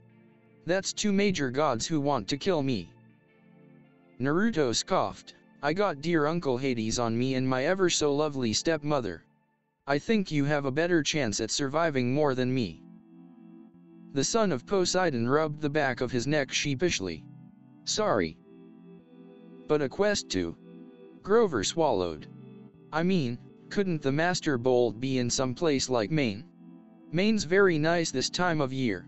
[SPEAKER 1] That's two major gods who want to kill me. Naruto scoffed. I got dear Uncle Hades on me and my ever-so-lovely stepmother. I think you have a better chance at surviving more than me. The son of Poseidon rubbed the back of his neck sheepishly. Sorry. But a quest to? Grover swallowed. I mean, couldn't the Master Bolt be in some place like Maine? Maine's very nice this time of year.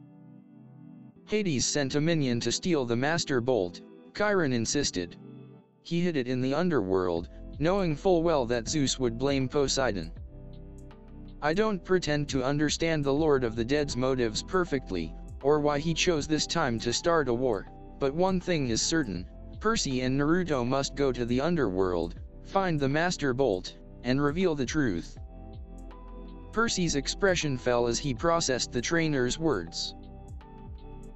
[SPEAKER 1] Hades sent a minion to steal the Master Bolt, Chiron insisted. He hid it in the underworld, knowing full well that Zeus would blame Poseidon. I don't pretend to understand the Lord of the Dead's motives perfectly, or why he chose this time to start a war, but one thing is certain, Percy and Naruto must go to the underworld, find the Master Bolt, and reveal the truth. Percy's expression fell as he processed the trainer's words.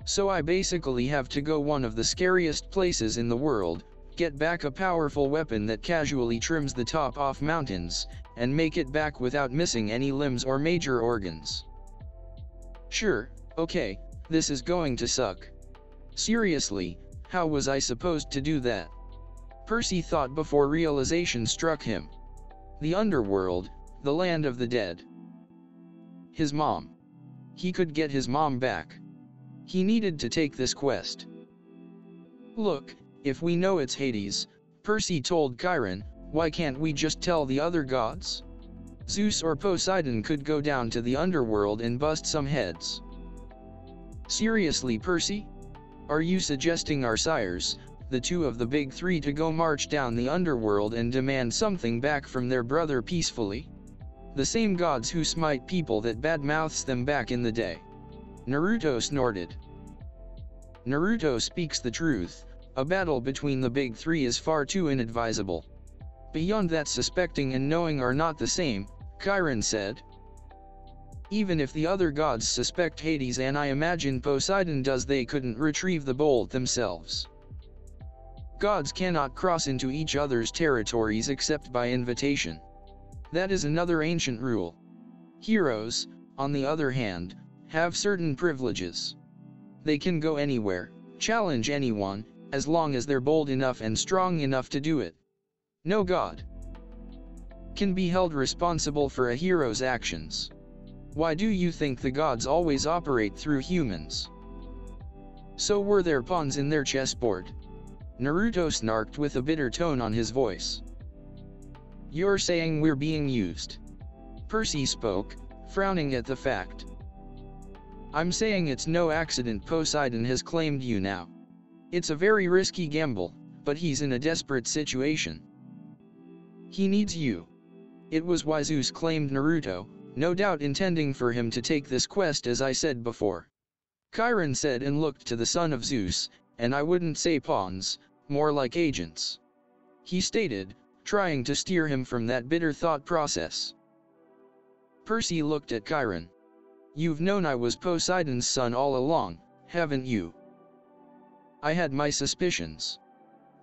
[SPEAKER 1] So I basically have to go one of the scariest places in the world, get back a powerful weapon that casually trims the top off mountains, and make it back without missing any limbs or major organs. Sure, okay, this is going to suck. Seriously, how was I supposed to do that? Percy thought before realization struck him. The underworld, the land of the dead. His mom. He could get his mom back. He needed to take this quest. Look, if we know it's Hades, Percy told Chiron, why can't we just tell the other gods? Zeus or Poseidon could go down to the underworld and bust some heads. Seriously, Percy? Are you suggesting our sires, the two of the big three, to go march down the underworld and demand something back from their brother peacefully? The same gods who smite people that badmouths them back in the day. Naruto snorted. Naruto speaks the truth. A battle between the big three is far too inadvisable. Beyond that, suspecting and knowing are not the same, Chiron said. Even if the other gods suspect Hades, and I imagine Poseidon does, they couldn't retrieve the bolt themselves. Gods cannot cross into each other's territories except by invitation. That is another ancient rule. Heroes, on the other hand, have certain privileges. They can go anywhere, challenge anyone, as long as they're bold enough and strong enough to do it. No god can be held responsible for a hero's actions. Why do you think the gods always operate through humans? So were there pawns in their chessboard? Naruto snarked with a bitter tone on his voice. You're saying we're being used? Percy spoke, frowning at the fact. I'm saying it's no accident Poseidon has claimed you now. It's a very risky gamble, but he's in a desperate situation. He needs you. It was why Zeus claimed Naruto, no doubt intending for him to take this quest as I said before. Chiron said and looked to the son of Zeus, and I wouldn't say pawns, more like agents. He stated, trying to steer him from that bitter thought process. Percy looked at Chiron. You've known I was Poseidon's son all along, haven't you? I had my suspicions.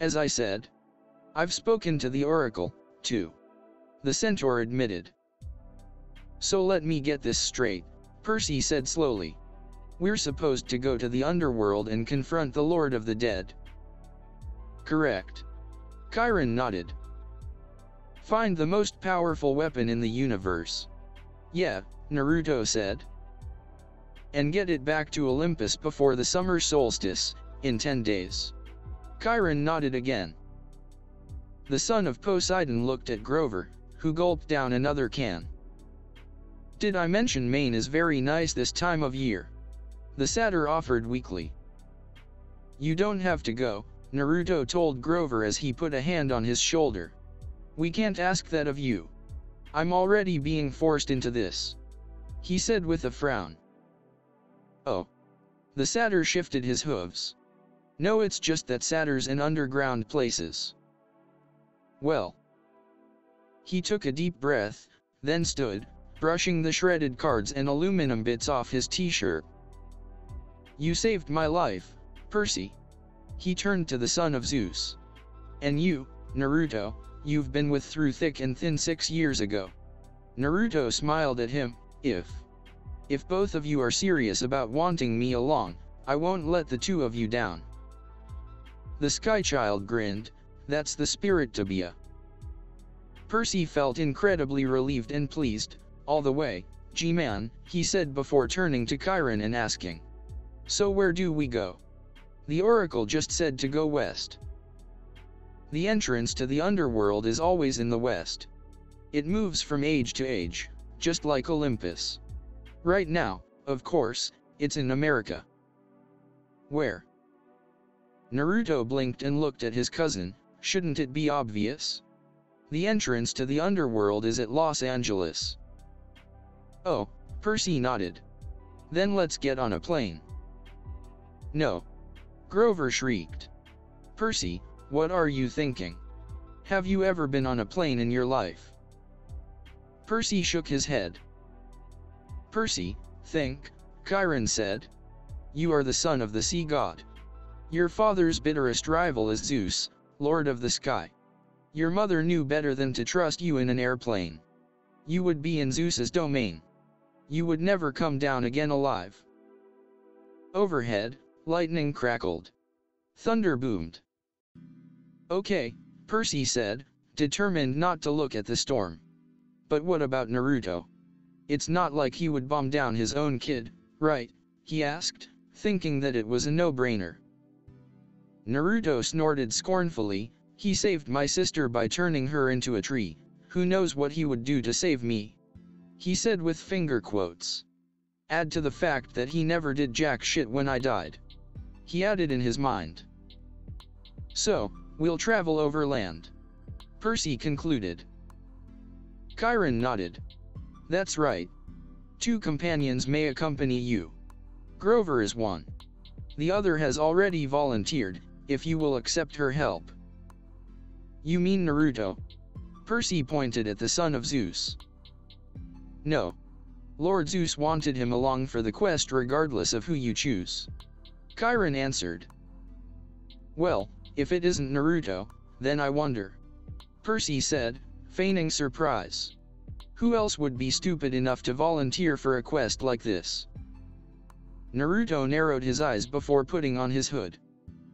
[SPEAKER 1] As I said, I've spoken to the oracle, too. The centaur admitted. So let me get this straight, Percy said slowly. We're supposed to go to the underworld and confront the Lord of the Dead. Correct. Chiron nodded. Find the most powerful weapon in the universe. Yeah, Naruto said. And get it back to Olympus before the summer solstice, in 10 days. Chiron nodded again. The son of Poseidon looked at Grover, who gulped down another can. Did I mention Maine is very nice this time of year? The satyr offered weakly. You don't have to go, Naruto told Grover as he put a hand on his shoulder. We can't ask that of you. I'm already being forced into this, he said with a frown. Oh. The satyr shifted his hooves. No, it's just that satyrs in underground places. Well. He took a deep breath, then stood, brushing the shredded cards and aluminum bits off his t-shirt. You saved my life, Percy. He turned to the son of Zeus. And you, Naruto, you've been with through thick and thin 6 years ago. Naruto smiled at him. If both of you are serious about wanting me along, I won't let the two of you down. The Sky Child grinned. That's the spirit, Tabia. Percy felt incredibly relieved and pleased. All the way, G-Man, he said before turning to Chiron and asking. So where do we go? The oracle just said to go west. The entrance to the underworld is always in the west. It moves from age to age, just like Olympus. Right now, of course, it's in America. Where? Naruto blinked and looked at his cousin. Shouldn't it be obvious? The entrance to the underworld is at Los Angeles. Oh, Percy nodded. Then let's get on a plane. No. Grover shrieked. Percy, what are you thinking? Have you ever been on a plane in your life? Percy shook his head. Percy, think, Chiron said. You are the son of the sea god. Your father's bitterest rival is Zeus, Lord of the Sky. Your mother knew better than to trust you in an airplane. You would be in Zeus's domain. You would never come down again alive. Overhead, lightning crackled. Thunder boomed. Okay, Percy said, determined not to look at the storm. But what about Naruto? It's not like he would bomb down his own kid, right? He asked, thinking that it was a no-brainer. Naruto snorted scornfully. He saved my sister by turning her into a tree. Who knows what he would do to save me? He said with finger quotes. Add to the fact that he never did jack shit when I died. He added in his mind. So, we'll travel overland. Percy concluded. Chiron nodded. That's right. 2 companions may accompany you. Grover is one. The other has already volunteered, if you will accept her help. You mean Naruto? Percy pointed at the son of Zeus. No. Lord Zeus wanted him along for the quest regardless of who you choose. Chiron answered. Well, if it isn't Naruto, then I wonder. Percy said, feigning surprise. Who else would be stupid enough to volunteer for a quest like this? Naruto narrowed his eyes before putting on his hood.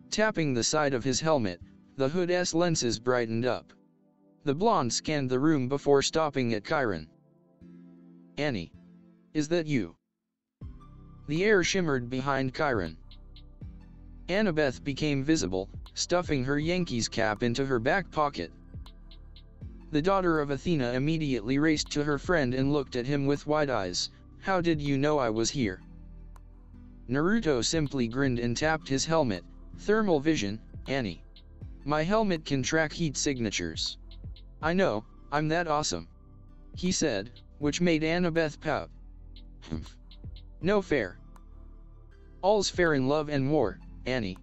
[SPEAKER 1] Tapping the side of his helmet, the hood's lenses brightened up. The blonde scanned the room before stopping at Chiron. Annie. Is that you? The air shimmered behind Chiron. Annabeth became visible, stuffing her Yankees cap into her back pocket. The daughter of Athena immediately raced to her friend and looked at him with wide eyes. How did you know I was here? Naruto simply grinned and tapped his helmet. Thermal vision, Annie. My helmet can track heat signatures. I know, I'm that awesome. He said, which made Annabeth pout. Humph. No fair. All's fair in love and war, Annie.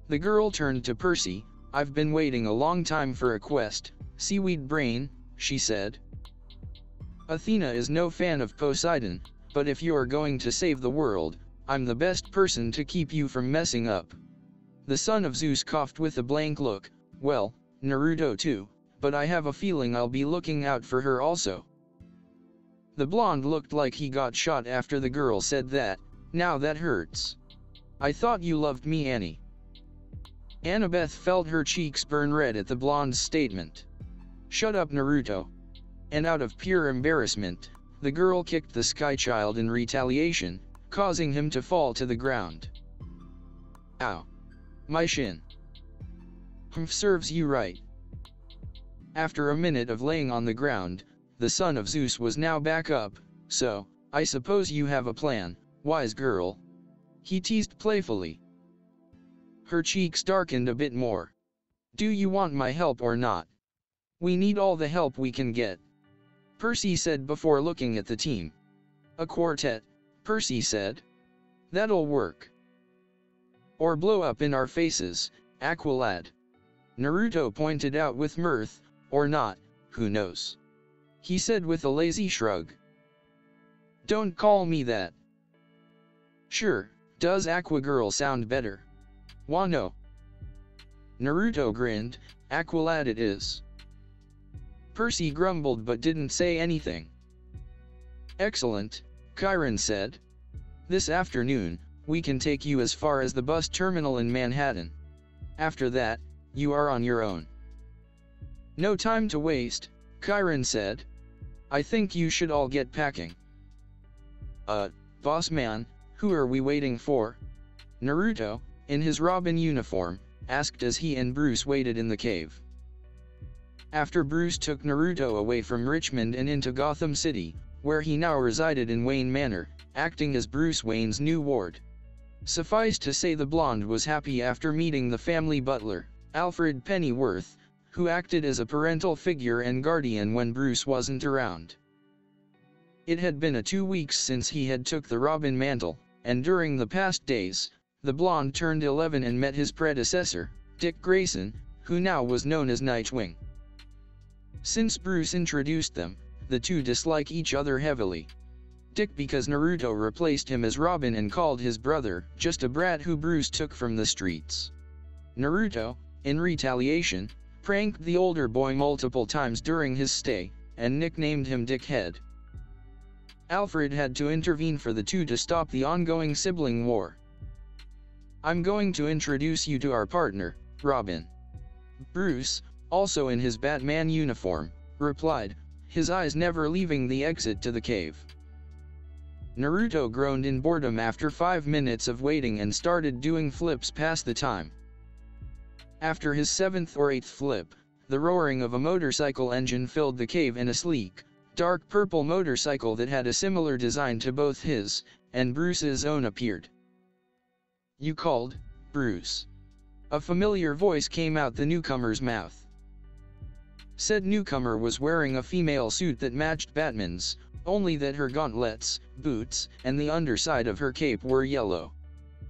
[SPEAKER 1] The girl turned to Percy. I've been waiting a long time for a quest, seaweed brain, she said. Athena is no fan of Poseidon, but if you are going to save the world, I'm the best person to keep you from messing up. The son of Zeus coughed with a blank look. Well, Naruto too, but I have a feeling I'll be looking out for her also. The blonde looked like he got shot after the girl said that. Now that hurts. I thought you loved me, Annie. Annabeth felt her cheeks burn red at the blonde's statement. Shut up, Naruto. And out of pure embarrassment, the girl kicked the sky child in retaliation, causing him to fall to the ground. Ow. My shin. Humph, serves you right. After a minute of laying on the ground, the son of Zeus was now back up. So, I suppose you have a plan, wise girl. He teased playfully. Her cheeks darkened a bit more. Do you want my help or not? We need all the help we can get. Percy said before looking at the team. A quartet, Percy said. That'll work. Or blow up in our faces, Aqualad. Naruto pointed out with mirth, or not, who knows. He said with a lazy shrug. Don't call me that. Sure, does Aqua Girl sound better? Wano. Naruto grinned, Aqualad it is. Percy grumbled but didn't say anything. Excellent, Chiron said. This afternoon, we can take you as far as the bus terminal in Manhattan. After that, you are on your own. No time to waste, Chiron said. I think you should all get packing. Boss man, who are we waiting for? Naruto, in his Robin uniform, asked as he and Bruce waited in the cave. After Bruce took Naruto away from Richmond and into Gotham City, where he now resided in Wayne Manor, acting as Bruce Wayne's new ward. Suffice to say the blonde was happy after meeting the family butler, Alfred Pennyworth, who acted as a parental figure and guardian when Bruce wasn't around. It had been 2 weeks since he had took the Robin mantle, and during the past days, the blonde turned 11 and met his predecessor, Dick Grayson, who now was known as Nightwing. Since Bruce introduced them, the two dislike each other heavily. Dick because Naruto replaced him as Robin and called his brother just a brat who Bruce took from the streets. Naruto, in retaliation, pranked the older boy multiple times during his stay, and nicknamed him Dickhead. Alfred had to intervene for the two to stop the ongoing sibling war. I'm going to introduce you to our partner, Robin. Bruce, also in his Batman uniform, replied, his eyes never leaving the exit to the cave. Naruto groaned in boredom after 5 minutes of waiting and started doing flips past the time. After his 7th or 8th flip, the roaring of a motorcycle engine filled the cave and a sleek, dark purple motorcycle that had a similar design to both his and Bruce's own appeared. You called, Bruce. A familiar voice came out the newcomer's mouth. Said newcomer was wearing a female suit that matched Batman's, only that her gauntlets, boots, and the underside of her cape were yellow.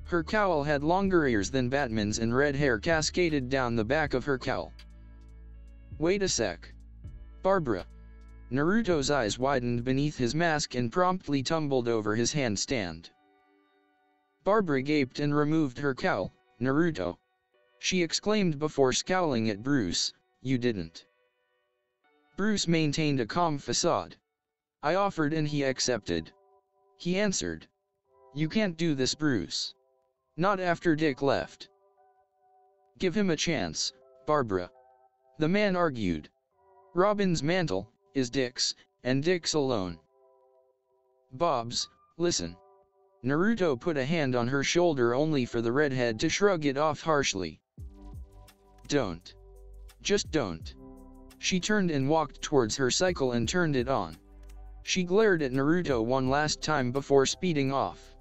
[SPEAKER 1] Her cowl had longer ears than Batman's and red hair cascaded down the back of her cowl. Wait a sec. Barbara. Naruto's eyes widened beneath his mask and promptly tumbled over his handstand. Barbara gaped and removed her cowl. Naruto. she exclaimed before scowling at Bruce. "You didn't." Bruce maintained a calm facade. "I offered and he accepted," he answered. "You can't do this, Bruce. Not after Dick left." "Give him a chance, Barbara," the man argued. "Robin's mantle is Dick's, and Dick's alone." "Bobs, listen." Naruto put a hand on her shoulder only for the redhead to shrug it off harshly. "Don't. Just don't." She turned and walked towards her cycle and turned it on. She glared at Naruto one last time before speeding off.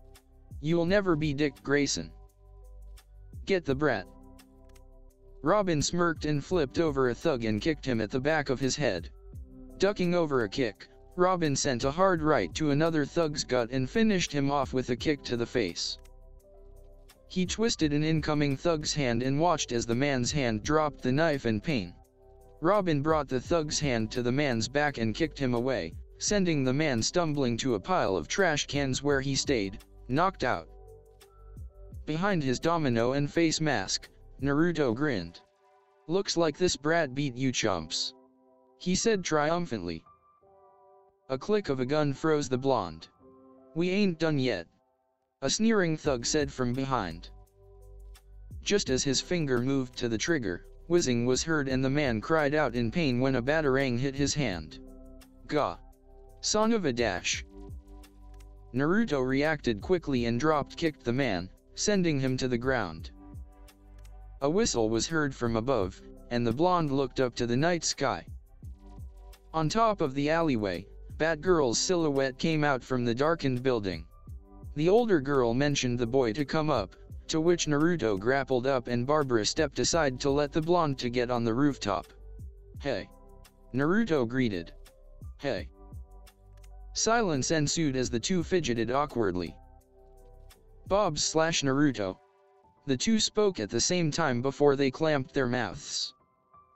[SPEAKER 1] "You'll never be Dick Grayson. Get the brat." Robin smirked and flipped over a thug and kicked him at the back of his head. Ducking over a kick, Robin sent a hard right to another thug's gut and finished him off with a kick to the face. He twisted an incoming thug's hand and watched as the man's hand dropped the knife in pain. Robin brought the thug's hand to the man's back and kicked him away, sending the man stumbling to a pile of trash cans where he stayed, knocked out. Behind his domino and face mask, Naruto grinned. "Looks like this brat beat you chumps," he said triumphantly. A click of a gun froze the blonde. "We ain't done yet," a sneering thug said from behind. Just as his finger moved to the trigger, whizzing was heard and the man cried out in pain when a batarang hit his hand. "Gah! Son of a dash!" Naruto reacted quickly and drop-kicked the man, sending him to the ground. A whistle was heard from above, and the blonde looked up to the night sky. On top of the alleyway, Batgirl's silhouette came out from the darkened building. The older girl mentioned the boy to come up, to which Naruto grappled up and Barbara stepped aside to let the blonde to get on the rooftop. "Hey!" Naruto greeted. "Hey!" Silence ensued as the two fidgeted awkwardly. "Bobs/Naruto." The two spoke at the same time before they clamped their mouths.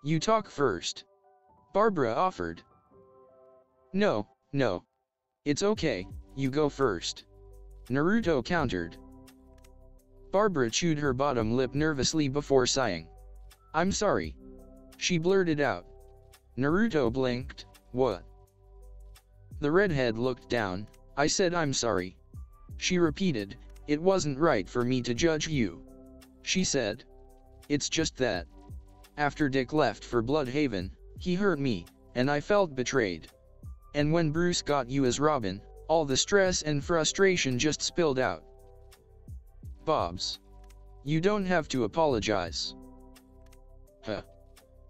[SPEAKER 1] "You talk first," Barbara offered. No. It's okay, you go first," Naruto countered. Barbara chewed her bottom lip nervously before sighing. "I'm sorry," she blurted out. Naruto blinked. "What?" The redhead looked down. "I said I'm sorry," she repeated. "It wasn't right for me to judge you," she said. "It's just that after Dick left for Bloodhaven, he hurt me, and I felt betrayed. And when Bruce got you as Robin, all the stress and frustration just spilled out." "Bobs, you don't have to apologize." "Huh."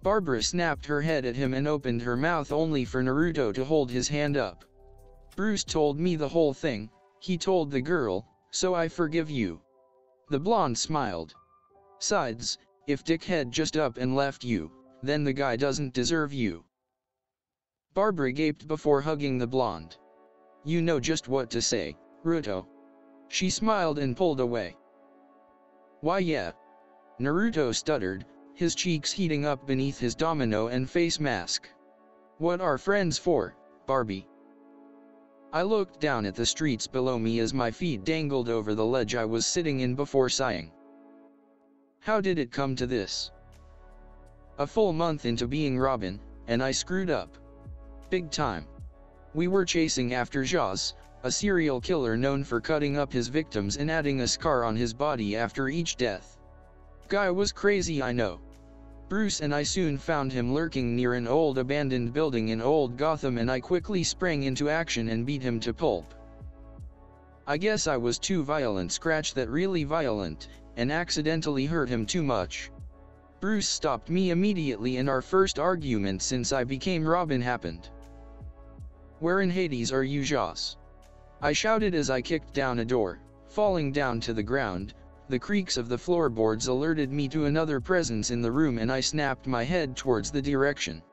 [SPEAKER 1] Barbara snapped her head at him and opened her mouth only for Naruto to hold his hand up. "Bruce told me the whole thing, he told the girl, so I forgive you." The blonde smiled. "Sides, if Dick had just up and left you, then the guy doesn't deserve you." Barbara gaped before hugging the blonde. "You know just what to say, Ruto." She smiled and pulled away. "Why yeah," Naruto stuttered, his cheeks heating up beneath his domino and face mask. "What are friends for, Barbie?" I looked down at the streets below me as my feet dangled over the ledge I was sitting in before sighing. How did it come to this? A full month into being Robin, and I screwed up. Big time. We were chasing after Jaws, a serial killer known for cutting up his victims and adding a scar on his body after each death. Guy was crazy, I know. Bruce and I soon found him lurking near an old abandoned building in Old Gotham, and I quickly sprang into action and beat him to pulp. I guess I was too violent, scratch that, really violent, and accidentally hurt him too much. Bruce stopped me immediately and our first argument since I became Robin happened. "Where in Hades are you, Jaws?" I shouted as I kicked down a door. Falling down to the ground, the creaks of the floorboards alerted me to another presence in the room, and I snapped my head towards the direction.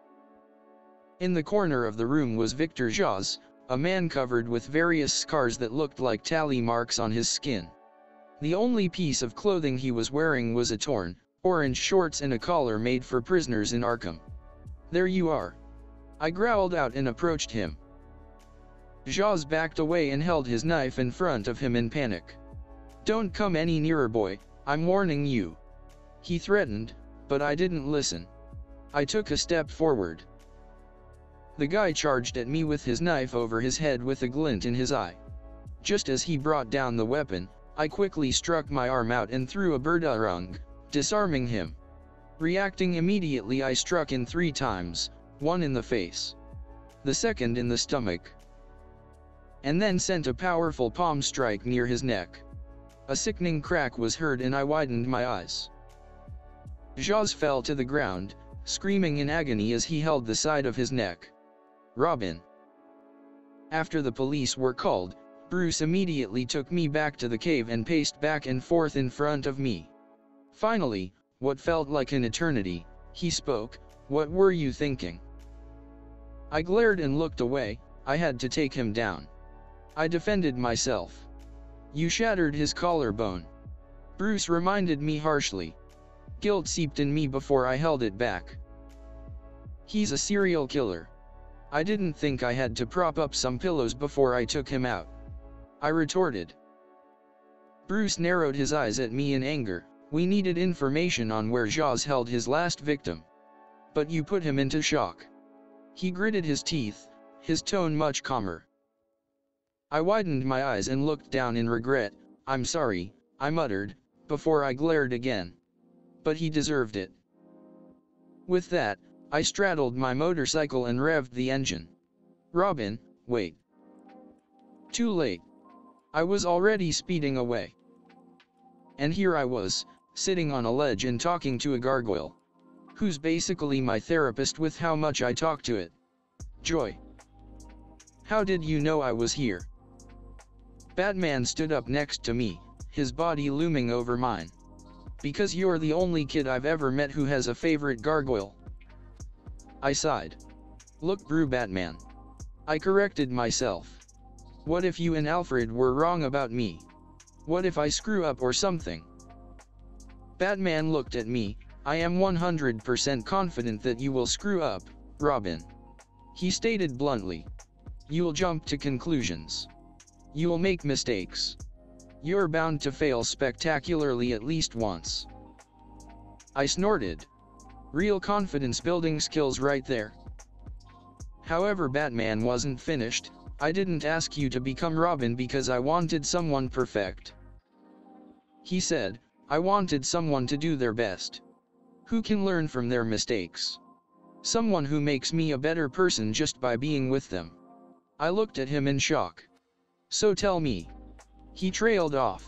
[SPEAKER 1] In the corner of the room was Victor Jaws, a man covered with various scars that looked like tally marks on his skin. The only piece of clothing he was wearing was a torn, orange shorts and a collar made for prisoners in Arkham. "There you are," I growled out and approached him. Jaws backed away and held his knife in front of him in panic. "Don't come any nearer, boy, I'm warning you," He threatened, but I didn't listen. I took a step forward. The guy charged at me with his knife over his head with a glint in his eye. Just as he brought down the weapon, I quickly struck my arm out and threw a birdurung, disarming him. Reacting immediately, I struck in 3 times, one in the face, the second in the stomach, and then sent a powerful palm strike near his neck. A sickening crack was heard and I widened my eyes. Jaws fell to the ground, screaming in agony as he held the side of his neck. Robin. After the police were called, Bruce immediately took me back to the cave and paced back and forth in front of me. Finally, what felt like an eternity, he spoke. "What were you thinking?" I glared and looked away. I had to take him down. I defended myself. "You shattered his collarbone," Bruce reminded me harshly. Guilt seeped in me before I held it back. "He's a serial killer." I didn't think I had to prop up some pillows before I took him out, I retorted. Bruce narrowed his eyes at me in anger. "We needed information on where Jaws held his last victim. But you put him into shock." He gritted his teeth, his tone much calmer. I widened my eyes and looked down in regret. "I'm sorry," I muttered, before I glared again. "But he deserved it." With that, I straddled my motorcycle and revved the engine. "Robin, wait." Too late. I was already speeding away. And here I was, sitting on a ledge and talking to a gargoyle, who's basically my therapist with how much I talk to it. Joy. "How did you know I was here?" Batman stood up next to me, his body looming over mine. "Because you're the only kid I've ever met who has a favorite gargoyle." I sighed. "Look, Brew Batman." I corrected myself. "What if you and Alfred were wrong about me? What if I screw up or something?" Batman looked at me. "I am 100% confident that you will screw up, Robin," he stated bluntly. "You'll jump to conclusions. You'll make mistakes. You're bound to fail spectacularly at least once." I snorted. Real confidence building skills right there. However, Batman wasn't finished. "I didn't ask you to become Robin because I wanted someone perfect," he said. "I wanted someone to do their best, who can learn from their mistakes. Someone who makes me a better person just by being with them." I looked at him in shock. "So tell me," he trailed off,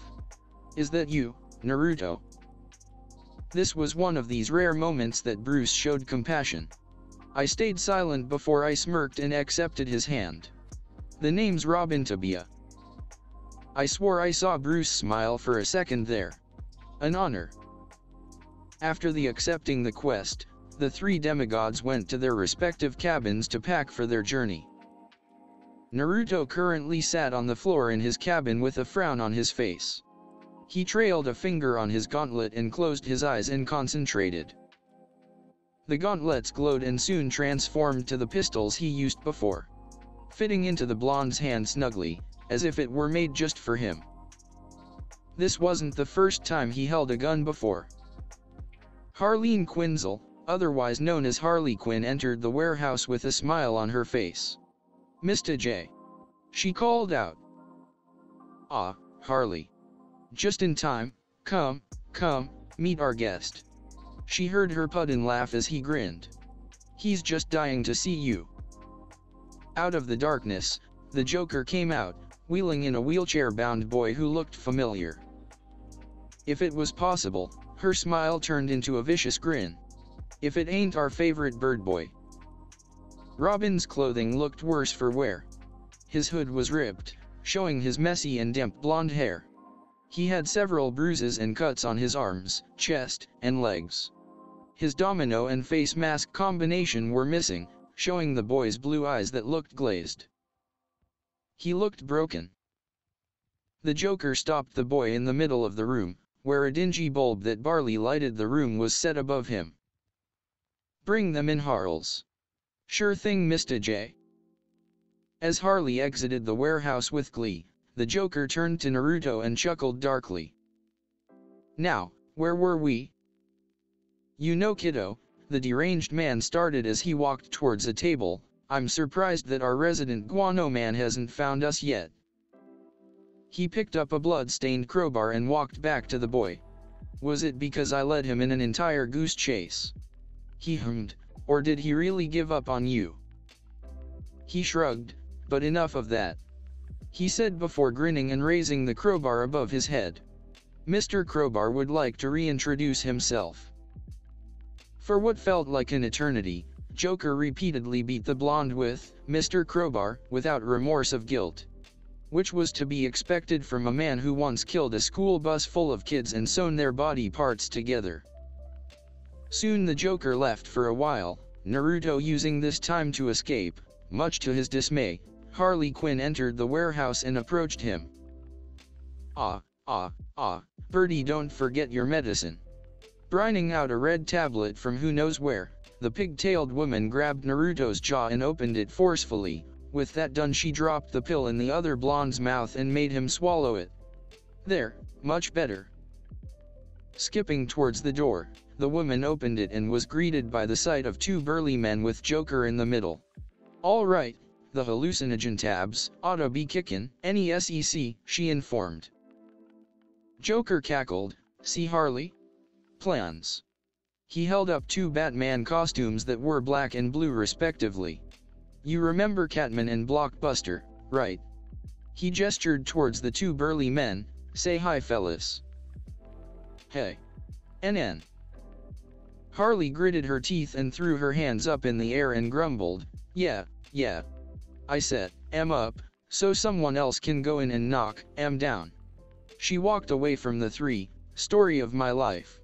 [SPEAKER 1] "is that you, Naruto?" This was one of these rare moments that Bruce showed compassion. I stayed silent before I smirked and accepted his hand. "The name's Robin Tabia." I swore I saw Bruce smile for a second there. An honor. After accepting the quest, the 3 demigods went to their respective cabins to pack for their journey. Naruto currently sat on the floor in his cabin with a frown on his face. He trailed a finger on his gauntlet and closed his eyes and concentrated. The gauntlets glowed and soon transformed to the pistols he used before, fitting into the blonde's hand snugly, as if it were made just for him. This wasn't the first time he held a gun before. Harleen Quinzel, otherwise known as Harley Quinn, entered the warehouse with a smile on her face. "Mr. J," she called out. "Ah, Harley. Just in time. Come, meet our guest." She heard her Puddin laugh as he grinned. "He's just dying to see you." Out of the darkness, the Joker came out, wheeling in a wheelchair-bound boy who looked familiar. If it was possible, her smile turned into a vicious grin. "If it ain't our favorite bird boy." Robin's clothing looked worse for wear. His hood was ripped, showing his messy and damp blonde hair. He had several bruises and cuts on his arms, chest, and legs. His domino and face mask combination were missing, showing the boy's blue eyes that looked glazed. He looked broken. The Joker stopped the boy in the middle of the room, where a dingy bulb that barely lighted the room was set above him. "Bring them in, Harles." "Sure thing, Mr. J." As Harley exited the warehouse with glee, the Joker turned to Naruto and chuckled darkly. "Now, where were we?" You know, kiddo, the deranged man started as he walked towards a table, I'm surprised that our resident guano man hasn't found us yet. He picked up a blood-stained crowbar and walked back to the boy. Was it because I led him in an entire goose chase? He hummed, or did he really give up on you? He shrugged, but enough of that. He said before grinning and raising the crowbar above his head. Mr. Crowbar would like to reintroduce himself. For what felt like an eternity, Joker repeatedly beat the blonde with Mr. Crowbar without remorse of guilt. Which was to be expected from a man who once killed a school bus full of kids and sewn their body parts together. Soon the Joker left for a while, Naruto using this time to escape. Much to his dismay, Harley Quinn entered the warehouse and approached him. Birdie, don't forget your medicine. Brining out a red tablet from who knows where, the pig-tailed woman grabbed Naruto's jaw and opened it forcefully. With that done, she dropped the pill in the other blonde's mouth and made him swallow it. There, much better. Skipping towards the door, the woman opened it and was greeted by the sight of two burly men with Joker in the middle. All right, the hallucinogen tabs oughta be kickin', NESEC, she informed. Joker cackled, see Harley? Plans. He held up two Batman costumes that were black and blue respectively. You remember Catman and Blockbuster, right? He gestured towards the two burly men, say hi fellas. Hey. NN. Harley gritted her teeth and threw her hands up in the air and grumbled, yeah. I said, up, so someone else can go in and knock, down. She walked away from the story of my life.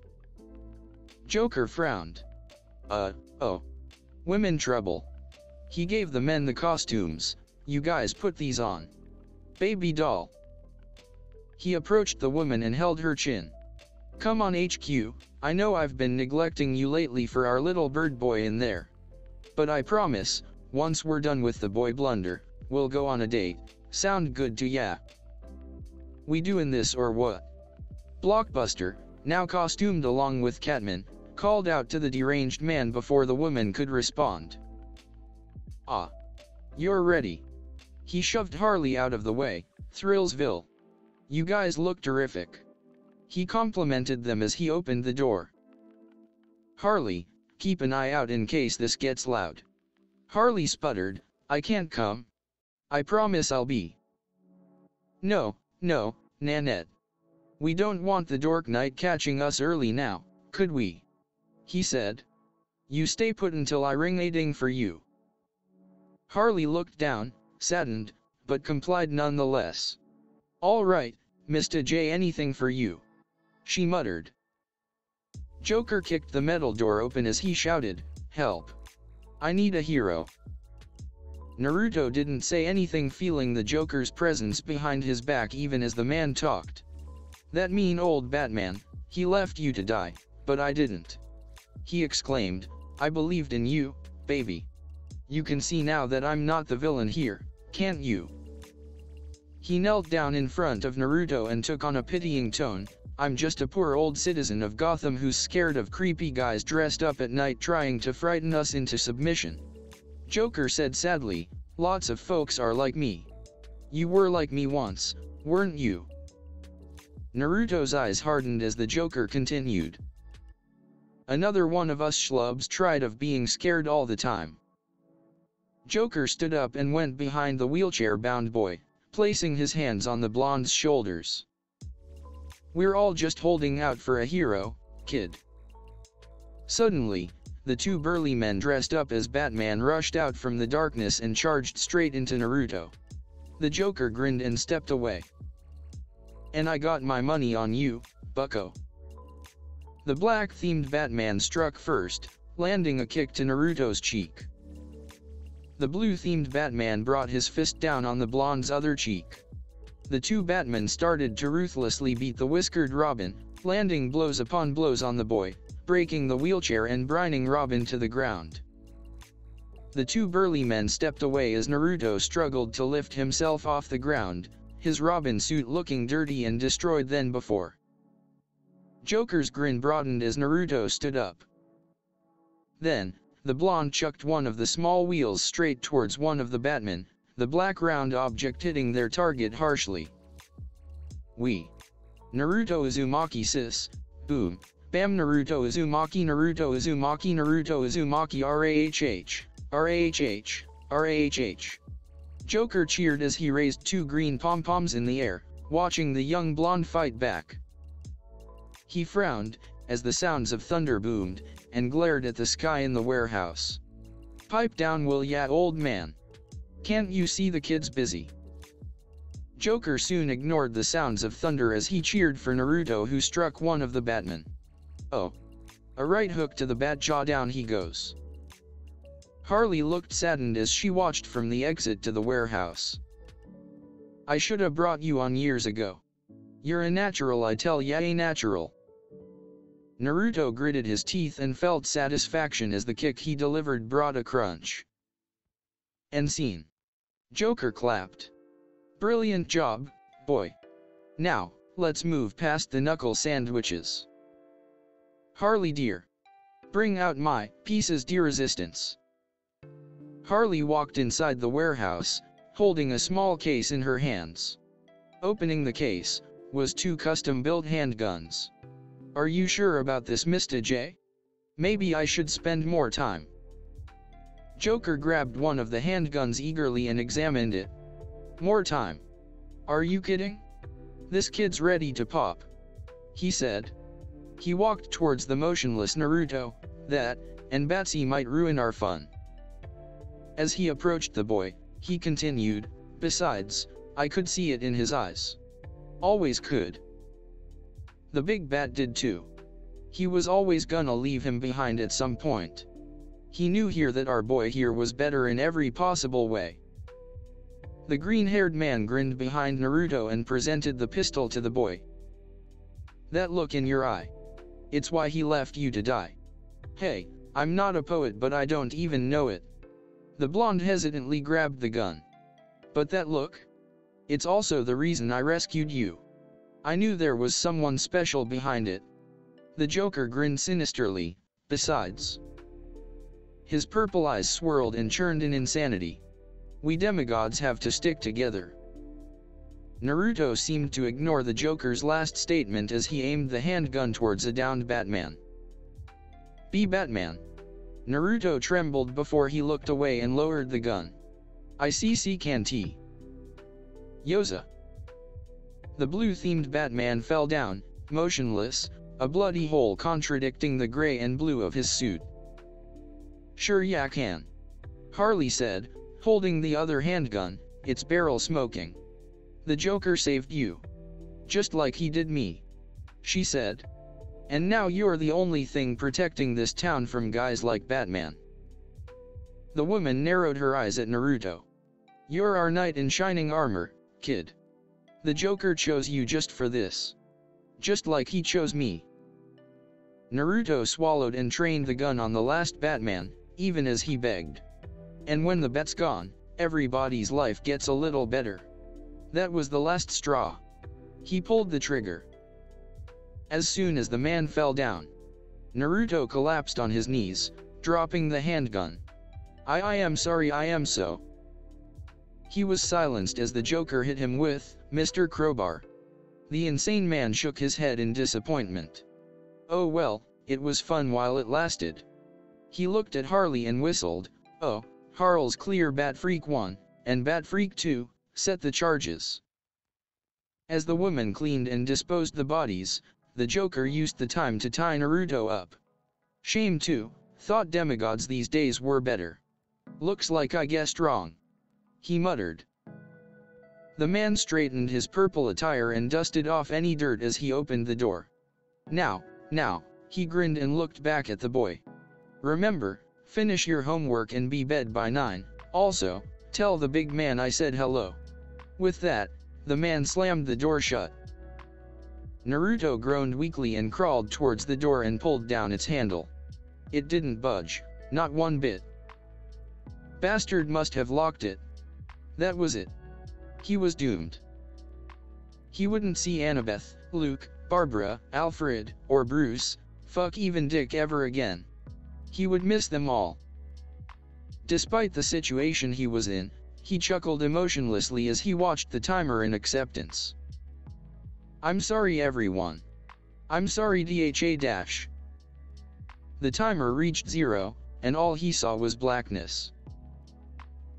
[SPEAKER 1] Joker frowned. Oh. Women trouble. He gave the men the costumes, you guys put these on. Baby doll. He approached the woman and held her chin. Come on HQ, I know I've been neglecting you lately for our little bird boy in there. But I promise, once we're done with the boy blunder, we'll go on a date, sound good to ya? We doing this or what? Blockbuster, now costumed along with Catman, called out to the deranged man before the woman could respond. You're ready. He shoved Harley out of the way, Thrillsville. You guys look terrific. He complimented them as he opened the door. Harley, keep an eye out in case this gets loud. Harley sputtered, I can't come. I promise I'll be. No, Nanette. We don't want the Dork Knight catching us early now, could we? He said. You stay put until I ring a ding for you. Harley looked down, saddened, but complied nonetheless. All right, Mr. J, anything for you. She muttered. Joker kicked the metal door open as he shouted, help. I need a hero. Naruto didn't say anything, feeling the Joker's presence behind his back even as the man talked. That mean old Batman, he left you to die, but I didn't. He exclaimed, I believed in you, baby. You can see now that I'm not the villain here, can't you? He knelt down in front of Naruto and took on a pitying tone, I'm just a poor old citizen of Gotham who's scared of creepy guys dressed up at night trying to frighten us into submission. Joker said sadly, lots of folks are like me. You were like me once, weren't you? Naruto's eyes hardened as the Joker continued. Another one of us schlubs tried of being scared all the time. Joker stood up and went behind the wheelchair-bound boy, placing his hands on the blonde's shoulders. We're all just holding out for a hero, kid. Suddenly, the two burly men dressed up as Batman rushed out from the darkness and charged straight into Naruto. The Joker grinned and stepped away. And I got my money on you, bucko. The black-themed Batman struck first, landing a kick to Naruto's cheek. The blue-themed Batman brought his fist down on the blonde's other cheek. The two Batmen started to ruthlessly beat the whiskered Robin, landing blows upon blows on the boy, breaking the wheelchair and brining Robin to the ground. The two burly men stepped away as Naruto struggled to lift himself off the ground, his Robin suit looking dirty and destroyed than before. Joker's grin broadened as Naruto stood up. Then, the blonde chucked one of the small wheels straight towards one of the Batmen, the black round object hitting their target harshly. Naruto Uzumaki sis, boom, bam Naruto Uzumaki Naruto Uzumaki Naruto Uzumaki RAHH, RAHH, RAHH. Joker cheered as he raised two green pom-poms in the air, watching the young blonde fight back. He frowned, as the sounds of thunder boomed, and glared at the sky in the warehouse. Pipe down will ya old man. Can't you see the kid's busy? Joker soon ignored the sounds of thunder as he cheered for Naruto, who struck one of the Batmen. Oh. A right hook to the bat jaw, down he goes. Harley looked saddened as she watched from the exit to the warehouse. I should have brought you on years ago. You're a natural, I tell ya, a natural. Naruto gritted his teeth and felt satisfaction as the kick he delivered brought a crunch. End scene. Joker clapped. Brilliant job, boy. Now, let's move past the knuckle sandwiches. Harley dear. Bring out my pieces de resistance. Harley walked inside the warehouse, holding a small case in her hands. Opening the case, was two custom-built handguns. Are you sure about this, Mr. J? Maybe I should spend more time. Joker grabbed one of the handguns eagerly and examined it. More time? Are you kidding? This kid's ready to pop, he said. He walked towards the motionless Naruto. That, and Batsy might ruin our fun. As he approached the boy, he continued, besides, I could see it in his eyes. Always could. The big bat did too. He was always gonna leave him behind at some point. He knew here that our boy here was better in every possible way. The green-haired man grinned behind Naruto and presented the pistol to the boy. That look in your eye. It's why he left you to die. Hey, I'm not a poet, but I don't even know it. The blonde hesitantly grabbed the gun. But that look? It's also the reason I rescued you. I knew there was someone special behind it. The Joker grinned sinisterly, besides. His purple eyes swirled and churned in insanity. We demigods have to stick together. Naruto seemed to ignore the Joker's last statement as he aimed the handgun towards a downed Batman. Be Batman. Naruto trembled before he looked away and lowered the gun. ICC can't. Yoza. The blue-themed Batman fell down, motionless, a bloody hole contradicting the gray and blue of his suit. Sure ya can. Harley said, holding the other handgun, its barrel smoking. The Joker saved you. Just like he did me. She said. And now you're the only thing protecting this town from guys like Batman. The woman narrowed her eyes at Naruto. You're our knight in shining armor, kid. The Joker chose you just for this. Just like he chose me. Naruto swallowed and trained the gun on the last Batman, even as he begged. And when the bat's gone, everybody's life gets a little better. That was the last straw. He pulled the trigger. As soon as the man fell down, Naruto collapsed on his knees, dropping the handgun. I am sorry, I am so. He was silenced as the Joker hit him with Mr. Crowbar. The insane man shook his head in disappointment. Oh well, it was fun while it lasted. He looked at Harley and whistled. Oh, Harl's clear, Bat Freak 1, and Bat Freak 2, set the charges. As the woman cleaned and disposed the bodies, the Joker used the time to tie Naruto up. Shame too, thought demigods these days were better. Looks like I guessed wrong. He muttered. The man straightened his purple attire and dusted off any dirt as he opened the door. Now, he grinned and looked back at the boy. Remember, finish your homework and be bed by 9, also, tell the big man I said hello. With that, the man slammed the door shut. Naruto groaned weakly and crawled towards the door and pulled down its handle. It didn't budge, not one bit. Bastard must have locked it. That was it. He was doomed. He wouldn't see Annabeth, Luke, Barbara, Alfred, or Bruce, fuck even Dick ever again. He would miss them all. Despite the situation he was in, he chuckled emotionlessly as he watched the timer in acceptance. I'm sorry everyone. I'm sorry DHA-. The timer reached 0, and all he saw was blackness.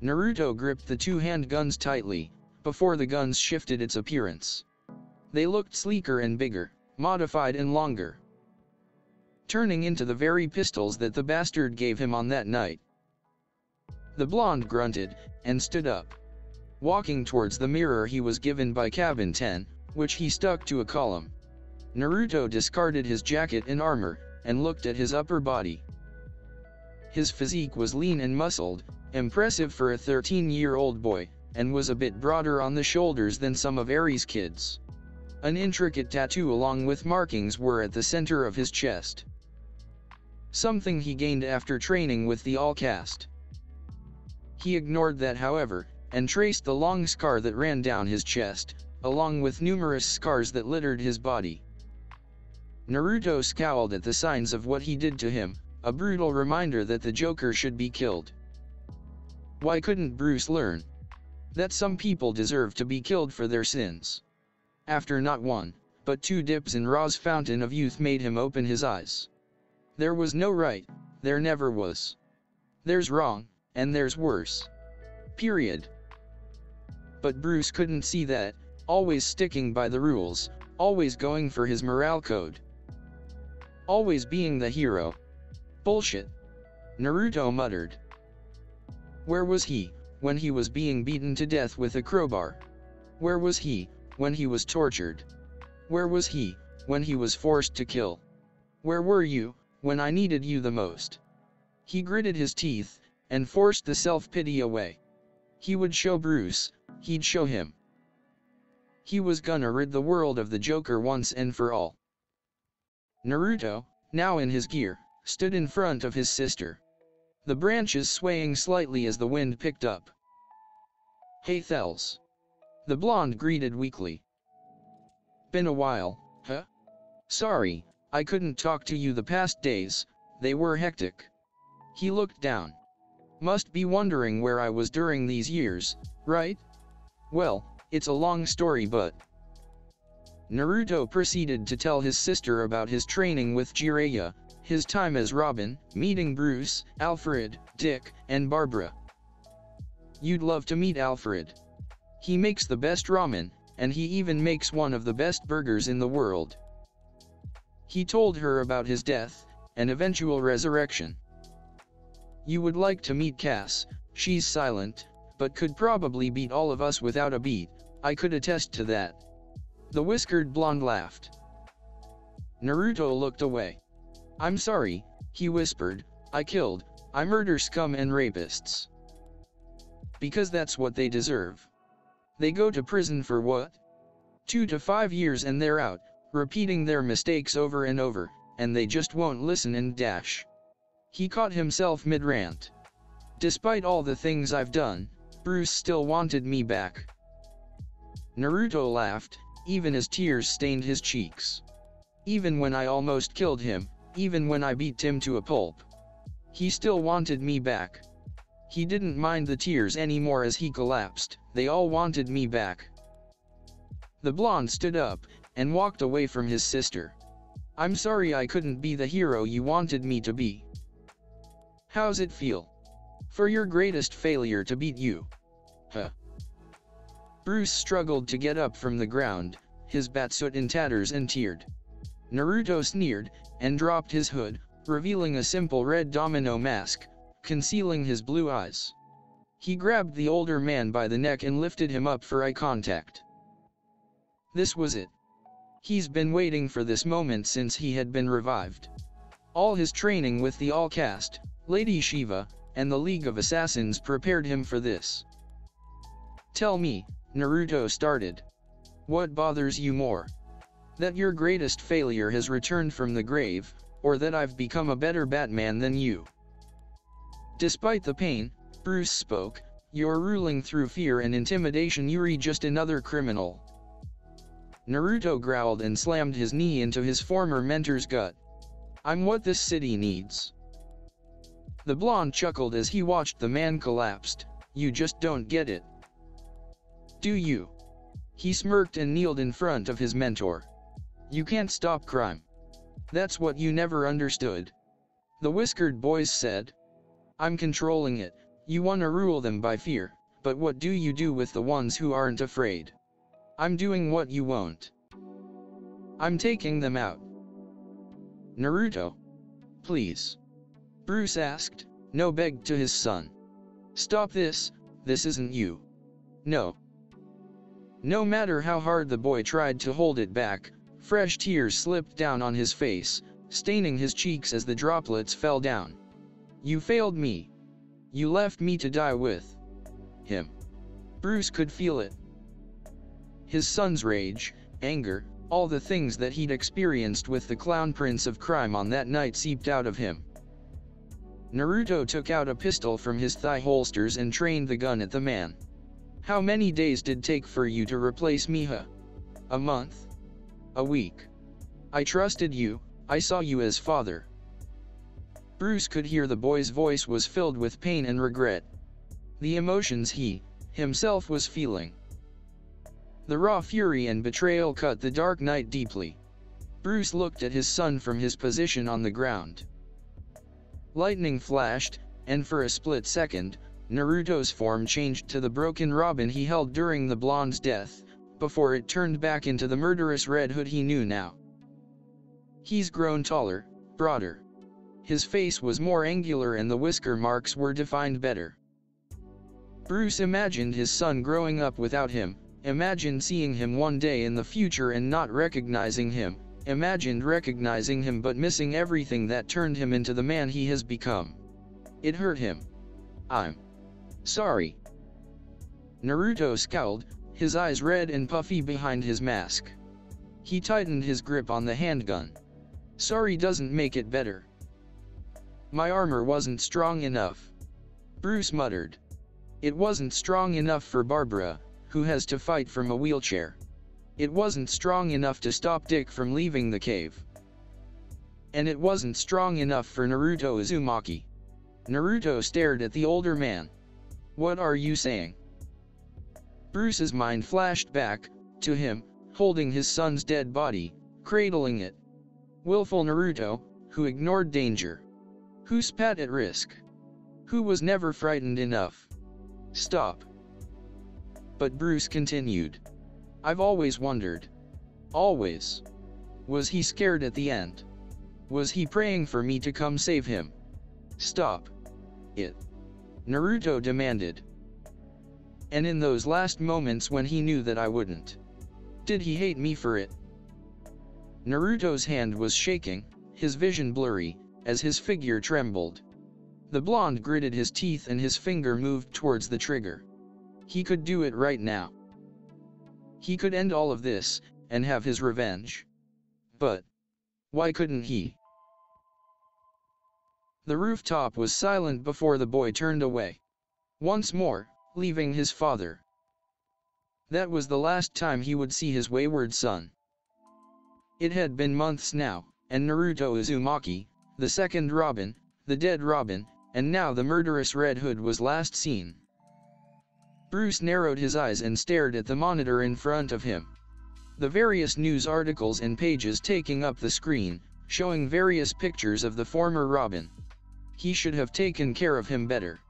[SPEAKER 1] Naruto gripped the two handguns tightly, before the guns shifted its appearance. They looked sleeker and bigger, modified and longer, turning into the very pistols that the bastard gave him on that night. The blonde grunted, and stood up. Walking towards the mirror he was given by Cabin 10, which he stuck to a column. Naruto discarded his jacket and armor, and looked at his upper body. His physique was lean and muscled, impressive for a 13-year-old boy, and was a bit broader on the shoulders than some of Eri's kids. An intricate tattoo along with markings were at the center of his chest. Something he gained after training with the All Caste. He ignored that however, and traced the long scar that ran down his chest, along with numerous scars that littered his body. Naruto scowled at the signs of what he did to him, a brutal reminder that the Joker should be killed. Why couldn't Bruce learn that some people deserve to be killed for their sins? After not one, but 2 dips in Ra's fountain of youth made him open his eyes. There was no right, there never was. There's wrong, and there's worse. Period. But Bruce couldn't see that, always sticking by the rules, always going for his morale code. Always being the hero. Bullshit. Naruto muttered. Where was he, when he was being beaten to death with a crowbar? Where was he, when he was tortured? Where was he, when he was forced to kill? Where were you, when I needed you the most? He gritted his teeth, and forced the self-pity away. He would show Bruce, he'd show him. He was gonna rid the world of the Joker once and for all. Naruto, now in his gear, stood in front of his sister. The branches swaying slightly as the wind picked up. Hey Thels. The blonde greeted weakly. Been a while, huh? Sorry, I couldn't talk to you the past days, they were hectic. He looked down. Must be wondering where I was during these years, right? Well, it's a long story but... Naruto proceeded to tell his sister about his training with Jiraiya, his time as Robin, meeting Bruce, Alfred, Dick, and Barbara. You'd love to meet Alfred. He makes the best ramen, and he even makes one of the best burgers in the world. He told her about his death, and eventual resurrection. You would like to meet Cass, she's silent, but could probably beat all of us without a beat, I could attest to that. The whiskered blonde laughed. Naruto looked away. I'm sorry, he whispered, I murder scum and rapists. Because that's what they deserve. They go to prison for what? 2 to 5 years and they're out, repeating their mistakes over and over, and they just won't listen and dash. He caught himself mid-rant. Despite all the things I've done, Bruce still wanted me back. Naruto laughed, even as tears stained his cheeks. Even when I almost killed him, even when I beat him to a pulp. He still wanted me back. He didn't mind the tears anymore as he collapsed, they all wanted me back. The blonde stood up, and walked away from his sister. I'm sorry I couldn't be the hero you wanted me to be. How's it feel? For your greatest failure to beat you? Huh? Bruce struggled to get up from the ground, his batsuit in tatters and teared. Naruto sneered, and dropped his hood, revealing a simple red domino mask, concealing his blue eyes. He grabbed the older man by the neck and lifted him up for eye contact. This was it. He's been waiting for this moment since he had been revived. All his training with the All Caste, Lady Shiva, and the League of Assassins prepared him for this. Tell me, Naruto started. What bothers you more? That your greatest failure has returned from the grave, or that I've become a better Batman than you? Despite the pain, Bruce spoke, you're ruling through fear and intimidation. You're just another criminal. Naruto growled and slammed his knee into his former mentor's gut. I'm what this city needs. The blonde chuckled as he watched the man collapsed. You just don't get it. Do you? He smirked and kneeled in front of his mentor. You can't stop crime. That's what you never understood. The whiskered boys said. I'm controlling it. You wanna rule them by fear, but what do you do with the ones who aren't afraid? I'm doing what you won't. I'm taking them out. Naruto. Please. Bruce asked, no begged to his son. Stop this isn't you. No. No matter how hard the boy tried to hold it back, fresh tears slipped down on his face, staining his cheeks as the droplets fell down. You failed me. You left me to die with him. Bruce could feel it. His son's rage, anger, all the things that he'd experienced with the clown prince of crime on that night seeped out of him. Naruto took out a pistol from his thigh holsters and trained the gun at the man. How many days did it take for you to replace me, huh? A month? A week? I trusted you, I saw you as father. Bruce could hear the boy's voice was filled with pain and regret. The emotions he, himself was feeling. The raw fury and betrayal cut the dark night deeply. Bruce looked at his son from his position on the ground. Lightning flashed, and for a split second, Naruto's form changed to the broken Robin he held during the blonde's death, before it turned back into the murderous Red Hood he knew now. He's grown taller, broader. His face was more angular and the whisker marks were defined better. Bruce imagined his son growing up without him, imagined seeing him one day in the future and not recognizing him, imagined recognizing him but missing everything that turned him into the man he has become. It hurt him. I'm sorry. Naruto scowled, his eyes red and puffy behind his mask. He tightened his grip on the handgun. Sorry doesn't make it better. My armor wasn't strong enough. Bruce muttered. It wasn't strong enough for Barbara, who has to fight from a wheelchair. It wasn't strong enough to stop Dick from leaving the cave. And it wasn't strong enough for Naruto Uzumaki. Naruto stared at the older man. What are you saying? Bruce's mind flashed back to him, holding his son's dead body, cradling it. Willful Naruto, who ignored danger. Who spat at risk. Who was never frightened enough. Stop. But Bruce continued. I've always wondered. Always. Was he scared at the end? Was he praying for me to come save him? Stop it. Naruto demanded. And in those last moments when he knew that I wouldn't. Did he hate me for it? Naruto's hand was shaking, his vision blurry, as his figure trembled. The blonde gritted his teeth and his finger moved towards the trigger. He could do it right now. He could end all of this, and have his revenge. But why couldn't he? The rooftop was silent before the boy turned away. Once more, leaving his father. That was the last time he would see his wayward son. It had been months now, and Naruto Uzumaki, the second Robin, the dead Robin, and now the murderous Red Hood was last seen. Bruce narrowed his eyes and stared at the monitor in front of him. The various news articles and pages taking up the screen, showing various pictures of the former Robin. He should have taken care of him better.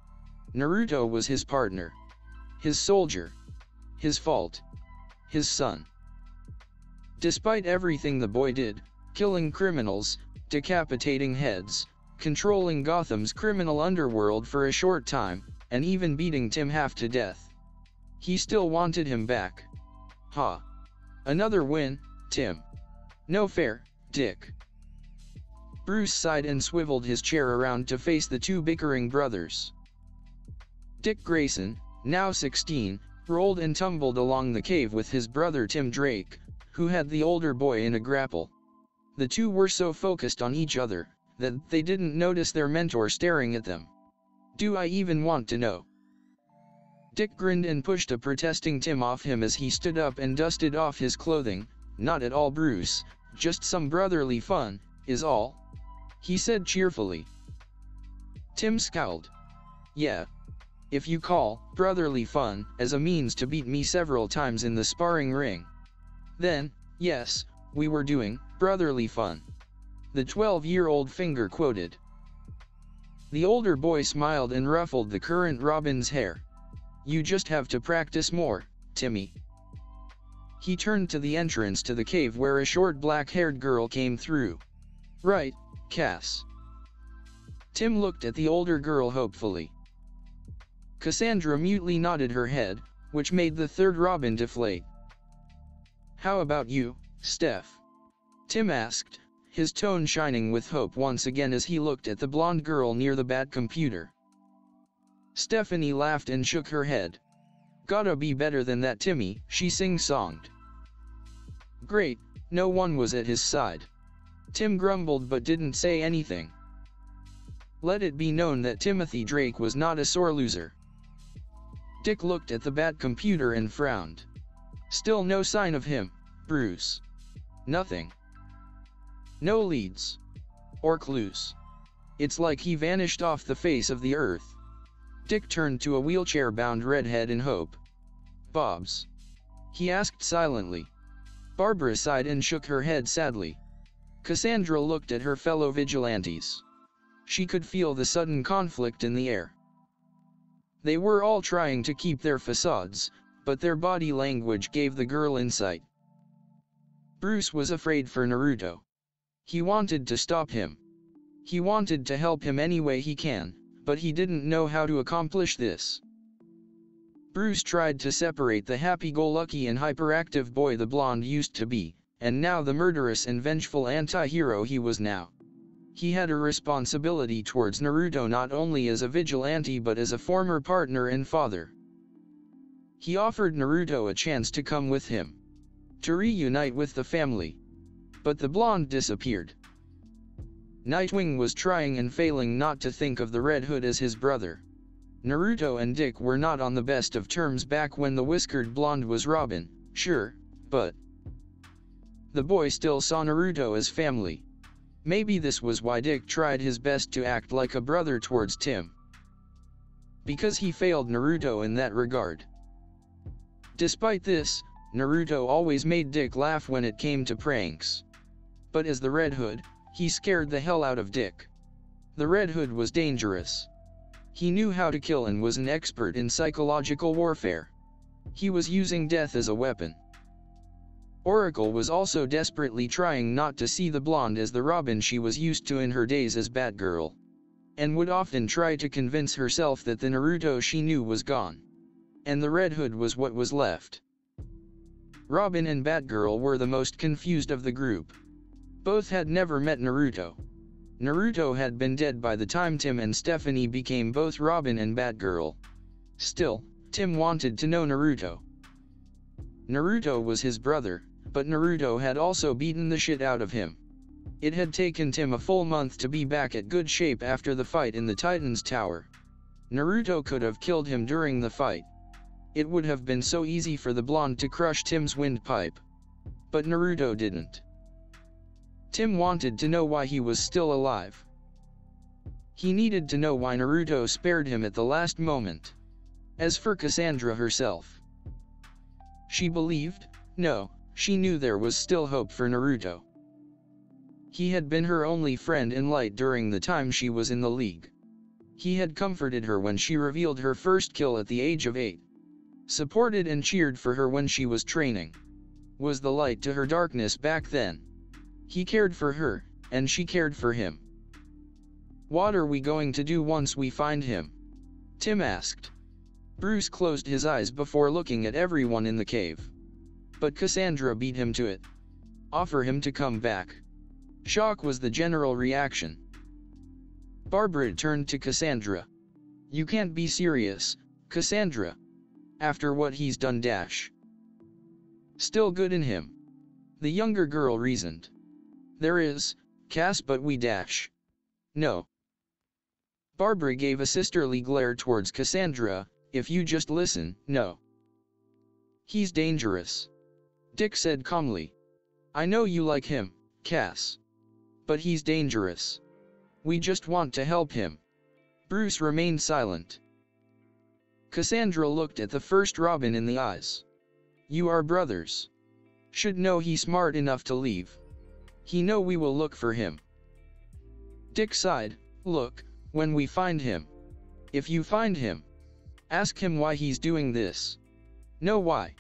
[SPEAKER 1] Naruto was his partner. His soldier. His fault. His son. Despite everything the boy did, killing criminals, decapitating heads, controlling Gotham's criminal underworld for a short time, and even beating Tim half to death. He still wanted him back. Ha. Another win, Tim. No fair, Dick. Bruce sighed and swiveled his chair around to face the two bickering brothers. Dick Grayson, now 16, rolled and tumbled along the cave with his brother Tim Drake, who had the older boy in a grapple. The two were so focused on each other, that they didn't notice their mentor staring at them. Do I even want to know? Dick grinned and pushed a protesting Tim off him as he stood up and dusted off his clothing. Not at all, Bruce, just some brotherly fun, is all. He said cheerfully. Tim scowled. Yeah. If you call brotherly fun as a means to beat me several times in the sparring ring, then, yes, we were doing brotherly fun. The 12-year-old finger quoted. The older boy smiled and ruffled the current Robin's hair. You just have to practice more, Timmy. He turned to the entrance to the cave where a short black-haired girl came through. Right, Cass. Tim looked at the older girl hopefully. Cassandra mutely nodded her head, which made the third Robin deflate. How about you, Steph? Tim asked, his tone shining with hope once again as he looked at the blonde girl near the bat computer. Stephanie laughed and shook her head. Gotta be better than that, Timmy, she sing-songed. Great, no one was at his side. Tim grumbled but didn't say anything. Let it be known that Timothy Drake was not a sore loser. Dick looked at the bat computer and frowned. Still no sign of him, Bruce. Nothing. No leads. Or clues. It's like he vanished off the face of the earth. Dick turned to a wheelchair-bound redhead in hope. Bobs? He asked silently. Barbara sighed and shook her head sadly. Cassandra looked at her fellow vigilantes. She could feel the sudden conflict in the air. They were all trying to keep their facades, but their body language gave the girl insight. Bruce was afraid for Naruto. He wanted to stop him. He wanted to help him any way he can, but he didn't know how to accomplish this. Bruce tried to separate the happy-go-lucky and hyperactive boy the blonde used to be, and now the murderous and vengeful anti-hero he was now. He had a responsibility towards Naruto not only as a vigilante but as a former partner and father. He offered Naruto a chance to come with him, to reunite with the family. But the blonde disappeared. Nightwing was trying and failing not to think of the Red Hood as his brother. Naruto and Dick were not on the best of terms back when the whiskered blonde was Robin, sure, but the boy still saw Naruto as family. Maybe this was why Dick tried his best to act like a brother towards Tim. Because he failed Naruto in that regard. Despite this, Naruto always made Dick laugh when it came to pranks. But as the Red Hood, he scared the hell out of Dick. The Red Hood was dangerous. He knew how to kill and was an expert in psychological warfare. He was using death as a weapon. Oracle was also desperately trying not to see the blonde as the Robin she was used to in her days as Batgirl, and would often try to convince herself that the Naruto she knew was gone, and the Red Hood was what was left. Robin and Batgirl were the most confused of the group. Both had never met Naruto. Naruto had been dead by the time Tim and Stephanie became both Robin and Batgirl. Still, Tim wanted to know Naruto. Naruto was his brother, but Naruto had also beaten the shit out of him. It had taken Tim a full month to be back at good shape after the fight in the Titan's Tower. Naruto could have killed him during the fight. It would have been so easy for the blonde to crush Tim's windpipe. But Naruto didn't. Tim wanted to know why he was still alive. He needed to know why Naruto spared him at the last moment. As for Cassandra herself, she believed? No, she knew there was still hope for Naruto. He had been her only friend in light during the time she was in the league. He had comforted her when she revealed her first kill at the age of 8. Supported and cheered for her when she was training. Was the light to her darkness back then. He cared for her, and she cared for him. What are we going to do once we find him? Tim asked. Bruce closed his eyes before looking at everyone in the cave. But Cassandra beat him to it. Offer him to come back. Shock was the general reaction. Barbara turned to Cassandra. You can't be serious, Cassandra. After what he's done dash. Still good in him. The younger girl reasoned. There is, Cass, but we dash. No. Barbara gave a sisterly glare towards Cassandra. If you just listen, no. He's dangerous. Dick said calmly. I know you like him, Cass. But he's dangerous. We just want to help him. Bruce remained silent. Cassandra looked at the first Robin in the eyes. You are brothers. Should know he smart enough to leave. He know we will look for him. Dick sighed, look, when we find him. If you find him, ask him why he's doing this. Know why.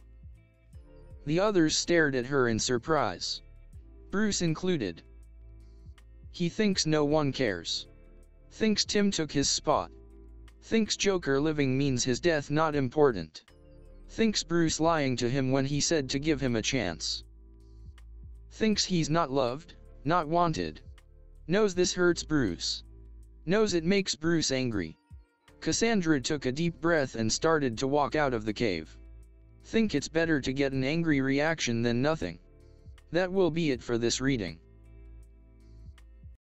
[SPEAKER 1] The others stared at her in surprise. Bruce included. He thinks no one cares. Thinks Tim took his spot. Thinks Joker living means his death not important. Thinks Bruce lying to him when he said to give him a chance. Thinks he's not loved, not wanted. Knows this hurts Bruce. Knows it makes Bruce angry. Cassandra took a deep breath and started to walk out of the cave. Think it's better to get an angry reaction than nothing. That will be it for this reading.